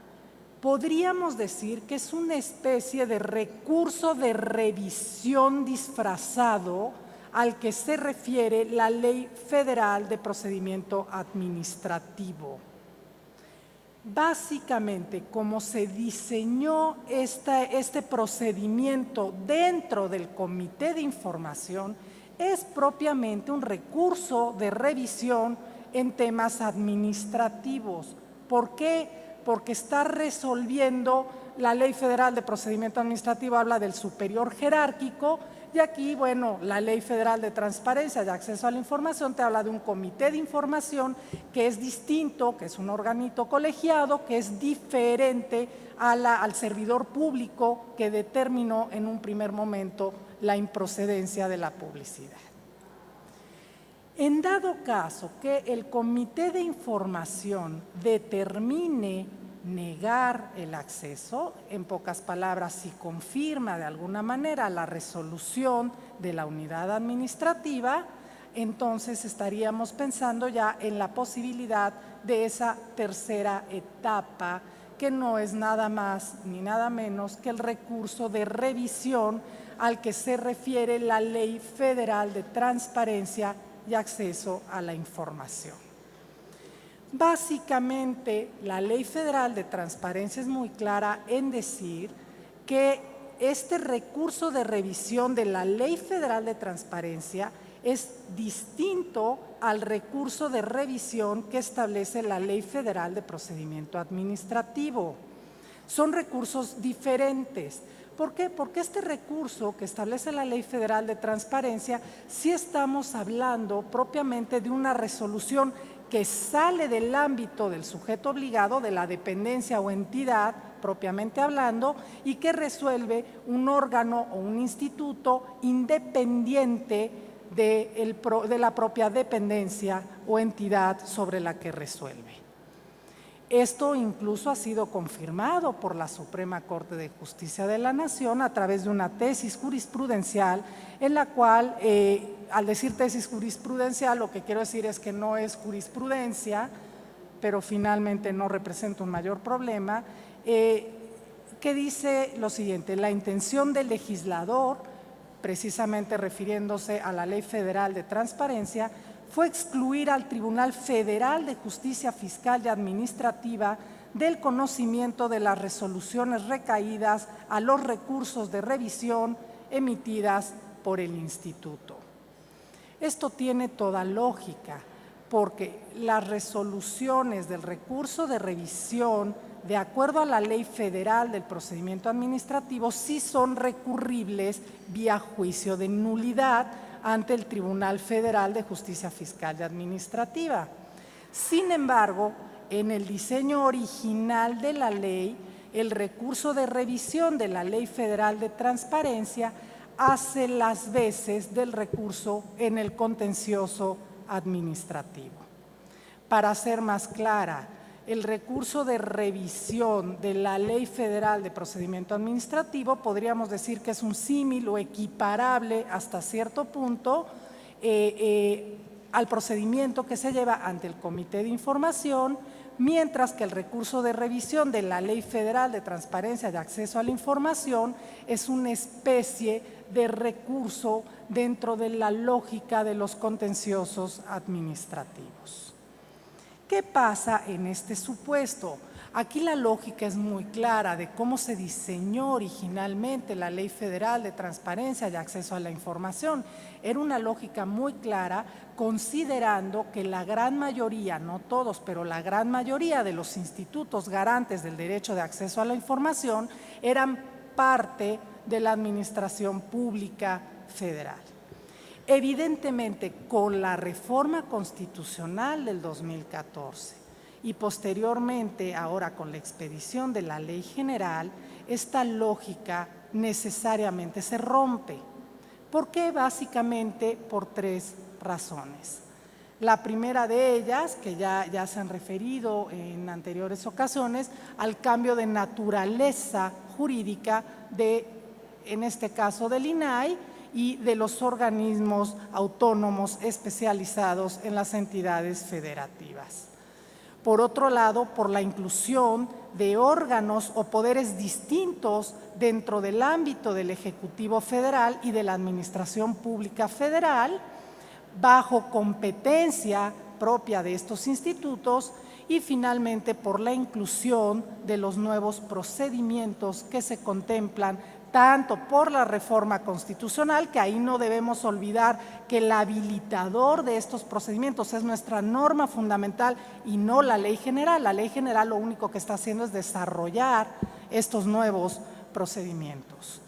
Speaker 6: podríamos decir que es una especie de recurso de revisión disfrazado al que se refiere la Ley Federal de Procedimiento Administrativo. Básicamente, como se diseñó este procedimiento dentro del Comité de Información, es propiamente un recurso de revisión en temas administrativos. ¿Por qué? Porque está resolviendo, la Ley Federal de Procedimiento Administrativo habla del superior jerárquico, y aquí, bueno, la Ley Federal de Transparencia y Acceso a la Información te habla de un comité de información que es distinto, que es un organito colegiado, que es diferente al servidor público que determinó en un primer momento la improcedencia de la publicidad. En dado caso que el comité de información determine negar el acceso, en pocas palabras, si confirma de alguna manera la resolución de la unidad administrativa, entonces estaríamos pensando ya en la posibilidad de esa tercera etapa, que no es nada más ni nada menos que el recurso de revisión al que se refiere la Ley Federal de Transparencia y Acceso a la Información. Básicamente, la Ley Federal de Transparencia es muy clara en decir que este recurso de revisión de la Ley Federal de Transparencia es distinto al recurso de revisión que establece la Ley Federal de Procedimiento Administrativo. Son recursos diferentes. ¿Por qué? Porque este recurso que establece la Ley Federal de Transparencia, sí estamos hablando propiamente de una resolución que sale del ámbito del sujeto obligado, de la dependencia o entidad propiamente hablando, y que resuelve un órgano o un instituto independiente de la propia dependencia o entidad sobre la que resuelve. Esto incluso ha sido confirmado por la Suprema Corte de Justicia de la Nación a través de una tesis jurisprudencial en la cual, al decir tesis jurisprudencial, lo que quiero decir es que no es jurisprudencia, pero finalmente no representa un mayor problema, que dice lo siguiente: la intención del legislador, precisamente refiriéndose a la Ley Federal de Transparencia, fue excluir al Tribunal Federal de Justicia Fiscal y Administrativa del conocimiento de las resoluciones recaídas a los recursos de revisión emitidas por el Instituto. Esto tiene toda lógica, porque las resoluciones del recurso de revisión, de acuerdo a la Ley Federal del Procedimiento Administrativo, sí son recurribles vía juicio de nulidad ante el Tribunal Federal de Justicia Fiscal y Administrativa. Sin embargo, en el diseño original de la ley, el recurso de revisión de la Ley Federal de Transparencia hace las veces del recurso en el contencioso administrativo. Para ser más clara, el recurso de revisión de la Ley Federal de Procedimiento Administrativo podríamos decir que es un símil o equiparable hasta cierto punto al procedimiento que se lleva ante el Comité de Información, mientras que el recurso de revisión de la Ley Federal de Transparencia y Acceso a la Información es una especie de recurso dentro de la lógica de los contenciosos administrativos. ¿Qué pasa en este supuesto? Aquí la lógica es muy clara de cómo se diseñó originalmente la Ley Federal de Transparencia y Acceso a la Información. Era una lógica muy clara, considerando que la gran mayoría, no todos, pero la gran mayoría de los institutos garantes del derecho de acceso a la información eran parte de la administración pública federal. Evidentemente, con la reforma constitucional del 2014 y posteriormente ahora con la expedición de la Ley General, esta lógica necesariamente se rompe. ¿Por qué? Básicamente por tres razones. La primera de ellas, que ya se han referido en anteriores ocasiones, al cambio de naturaleza jurídica en este caso del INAI y de los organismos autónomos especializados en las entidades federativas. Por otro lado, por la inclusión de órganos o poderes distintos dentro del ámbito del Ejecutivo Federal y de la Administración Pública Federal, bajo competencia propia de estos institutos, y finalmente por la inclusión de los nuevos procedimientos que se contemplan tanto por la reforma constitucional, que ahí no debemos olvidar que el habilitador de estos procedimientos es nuestra norma fundamental y no la ley general. La ley general lo único que está haciendo es desarrollar estos nuevos procedimientos.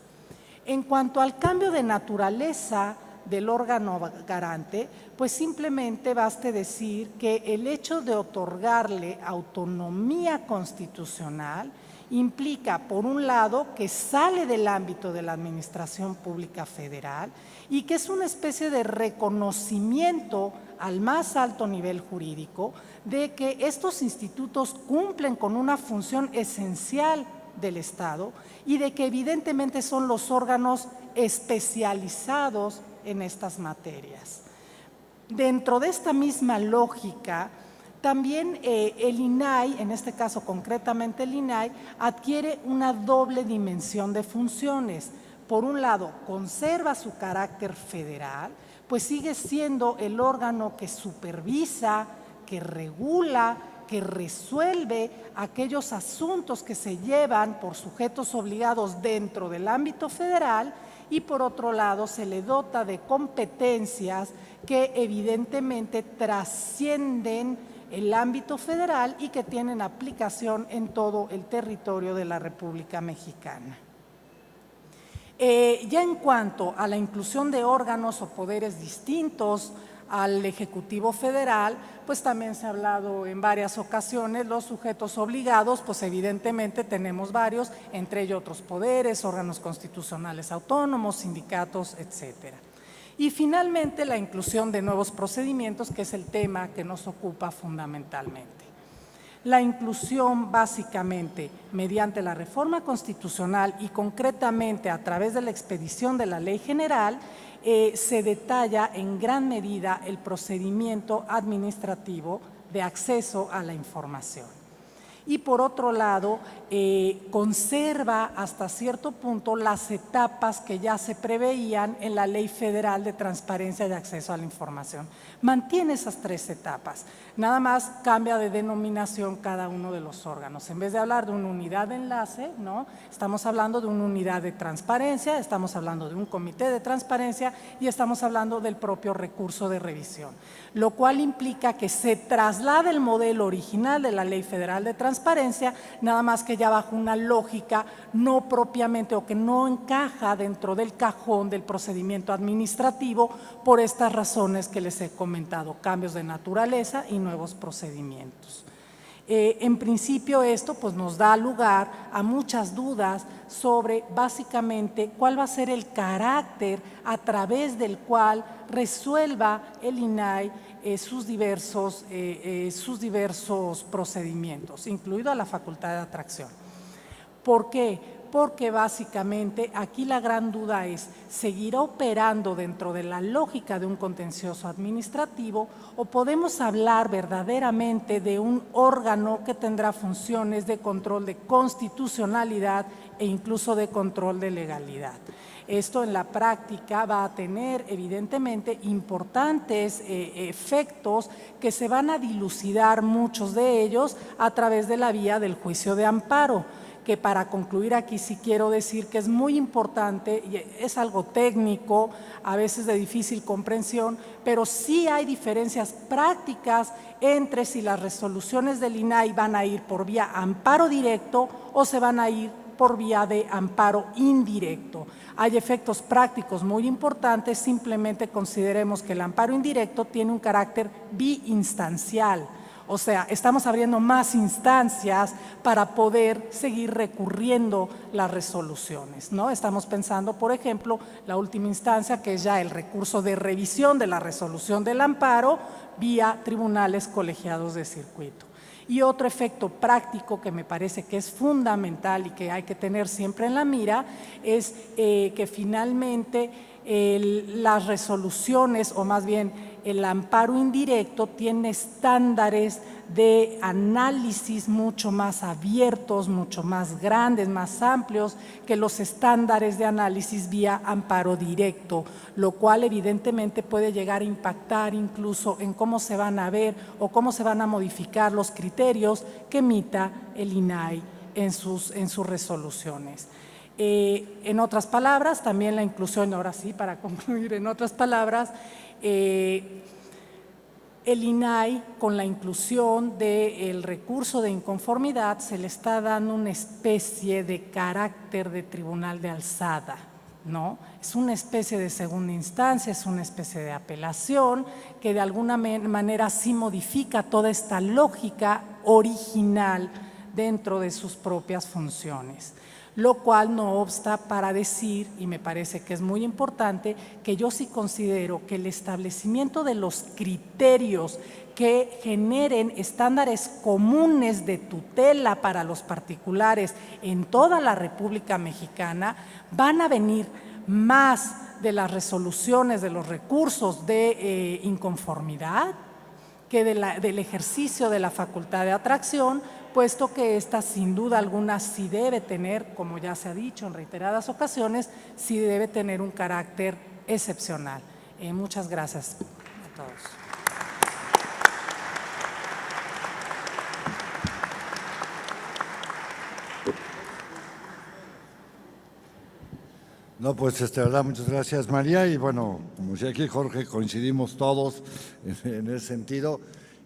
Speaker 6: En cuanto al cambio de naturaleza del órgano garante, pues simplemente baste decir que el hecho de otorgarle autonomía constitucional implica, por un lado, que sale del ámbito de la Administración Pública Federal y que es una especie de reconocimiento al más alto nivel jurídico de que estos institutos cumplen con una función esencial del Estado y de que evidentemente son los órganos especializados en estas materias. Dentro de esta misma lógica, también el INAI, en este caso concretamente el INAI, adquiere una doble dimensión de funciones. Por un lado, conserva su carácter federal, pues sigue siendo el órgano que supervisa, que regula, que resuelve aquellos asuntos que se llevan por sujetos obligados dentro del ámbito federal, y por otro lado se le dota de competencias que evidentemente trascienden el ámbito federal y que tienen aplicación en todo el territorio de la República Mexicana. Ya en cuanto a la inclusión de órganos o poderes distintos al Ejecutivo Federal, pues también se ha hablado en varias ocasiones, los sujetos obligados, pues evidentemente tenemos varios, entre ellos otros poderes, órganos constitucionales autónomos, sindicatos, etcétera. Y finalmente la inclusión de nuevos procedimientos, que es el tema que nos ocupa fundamentalmente. La inclusión básicamente mediante la reforma constitucional y concretamente a través de la expedición de la Ley General, se detalla en gran medida el procedimiento administrativo de acceso a la información. Y por otro lado, conserva hasta cierto punto las etapas que ya se preveían en la Ley Federal de Transparencia y Acceso a la Información. Mantiene esas 3 etapas, nada más cambia de denominación cada uno de los órganos. En vez de hablar de una unidad de enlace, ¿no?, estamos hablando de una unidad de transparencia, estamos hablando de un comité de transparencia y estamos hablando del propio recurso de revisión, lo cual implica que se traslada el modelo original de la Ley Federal de Transparencia, nada más que ya bajo una lógica no propiamente o que no encaja dentro del cajón del procedimiento administrativo por estas razones que les he comentado, cambios de naturaleza y nuevos procedimientos. En principio esto pues nos da lugar a muchas dudas sobre básicamente cuál va a ser el carácter a través del cual resuelva el INAI sus diversos procedimientos, incluida la facultad de atracción. ¿Por qué? Porque básicamente aquí la gran duda es, ¿seguirá operando dentro de la lógica de un contencioso administrativo o podemos hablar verdaderamente de un órgano que tendrá funciones de control de constitucionalidad e incluso de control de legalidad? Esto en la práctica va a tener evidentemente importantes efectos que se van a dilucidar muchos de ellos a través de la vía del juicio de amparo, que para concluir aquí sí quiero decir que es muy importante y es algo técnico, a veces de difícil comprensión, pero sí hay diferencias prácticas entre si las resoluciones del INAI van a ir por vía amparo directo o se van a ir por vía de amparo indirecto. Hay efectos prácticos muy importantes, simplemente consideremos que el amparo indirecto tiene un carácter biinstancial, O sea, estamos abriendo más instancias para poder seguir recurriendo las resoluciones, ¿no? Estamos pensando, por ejemplo, la última instancia, que es ya el recurso de revisión de la resolución del amparo vía tribunales colegiados de circuito. Y otro efecto práctico que me parece que es fundamental y que hay que tener siempre en la mira es que finalmente las resoluciones, o más bien el amparo indirecto, tiene estándares de análisis mucho más abiertos, mucho más grandes, más amplios que los estándares de análisis vía amparo directo, lo cual evidentemente puede llegar a impactar incluso en cómo se van a ver o cómo se van a modificar los criterios que emita el INAI en sus resoluciones. En otras palabras, también la inclusión, ahora sí, para concluir, en otras palabras, el INAI, con la inclusión del recurso de inconformidad, se le está dando una especie de carácter de tribunal de alzada, ¿no? Es una especie de segunda instancia, es una especie de apelación que de alguna manera sí modifica toda esta lógica original dentro de sus propias funciones. Lo cual no obsta para decir, y me parece que es muy importante, que yo sí considero que el establecimiento de los criterios que generen estándares comunes de tutela para los particulares en toda la República Mexicana van a venir más de las resoluciones de los recursos de inconformidad que del ejercicio de la facultad de atracción, puesto que esta sin duda alguna sí debe tener, como ya se ha dicho en reiteradas ocasiones, sí debe tener un carácter excepcional. Muchas gracias a todos.
Speaker 2: No, pues de verdad, muchas gracias, María. Y bueno, como decía aquí Jorge, coincidimos todos en ese sentido.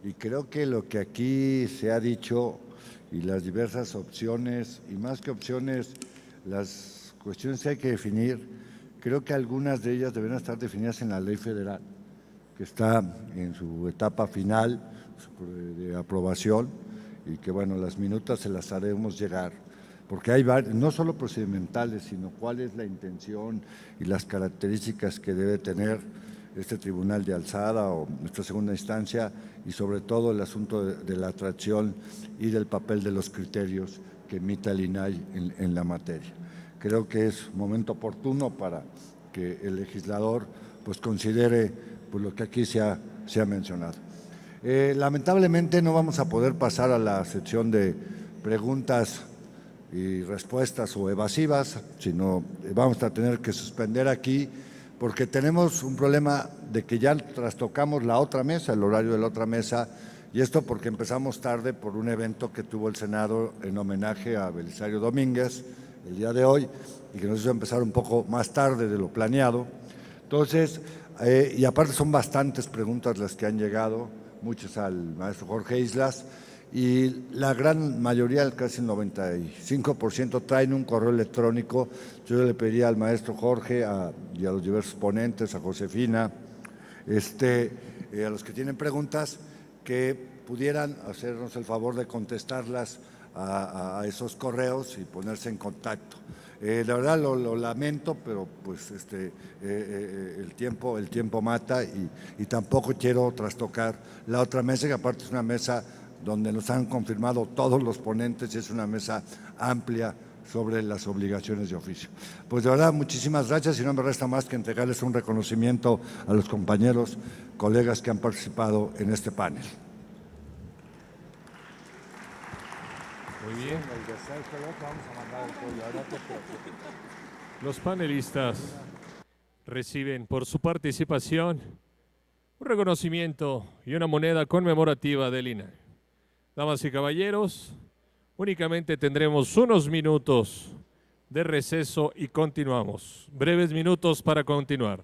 Speaker 2: Y creo que lo que aquí se ha dicho y las diversas opciones, y más que opciones, las cuestiones que hay que definir, creo que algunas de ellas deben estar definidas en la ley federal, que está en su etapa final de aprobación, y que bueno, las minutas se las haremos llegar, porque hay no solo procedimentales, sino cuál es la intención y las características que debe tener este tribunal de alzada o nuestra segunda instancia, y sobre todo el asunto de la atracción y del papel de los criterios que emita el INAI en la materia. Creo que es momento oportuno para que el legislador pues considere pues, lo que aquí se ha mencionado. Lamentablemente no vamos a poder pasar a la sección de preguntas y respuestas o evasivas, sino vamos a tener que suspender aquí, porque tenemos un problema de que ya trastocamos la otra mesa, el horario de la otra mesa, y esto porque empezamos tarde por un evento que tuvo el Senado en homenaje a Belisario Domínguez el día de hoy, y que nos hizo empezar un poco más tarde de lo planeado. Entonces, y aparte son bastantes preguntas las que han llegado, muchas al maestro Jorge Islas, y la gran mayoría, casi el 95%, traen un correo electrónico. Yo le pediría al maestro Jorge y a los diversos ponentes, a Josefina, a los que tienen preguntas, que pudieran hacernos el favor de contestarlas a esos correos y ponerse en contacto. La verdad lo lamento, pero pues el tiempo mata, y tampoco quiero trastocar la otra mesa, que aparte es una mesa donde nos han confirmado todos los ponentes, y es una mesa amplia sobre las obligaciones de oficio. Pues de verdad, muchísimas gracias, y no me resta más que entregarles un reconocimiento a los compañeros, colegas que han participado en este panel.
Speaker 1: Muy bien. Los panelistas reciben por su participación un reconocimiento y una moneda conmemorativa del INAI. Damas y caballeros, únicamente tendremos unos minutos de receso y continuamos. Breves minutos para continuar.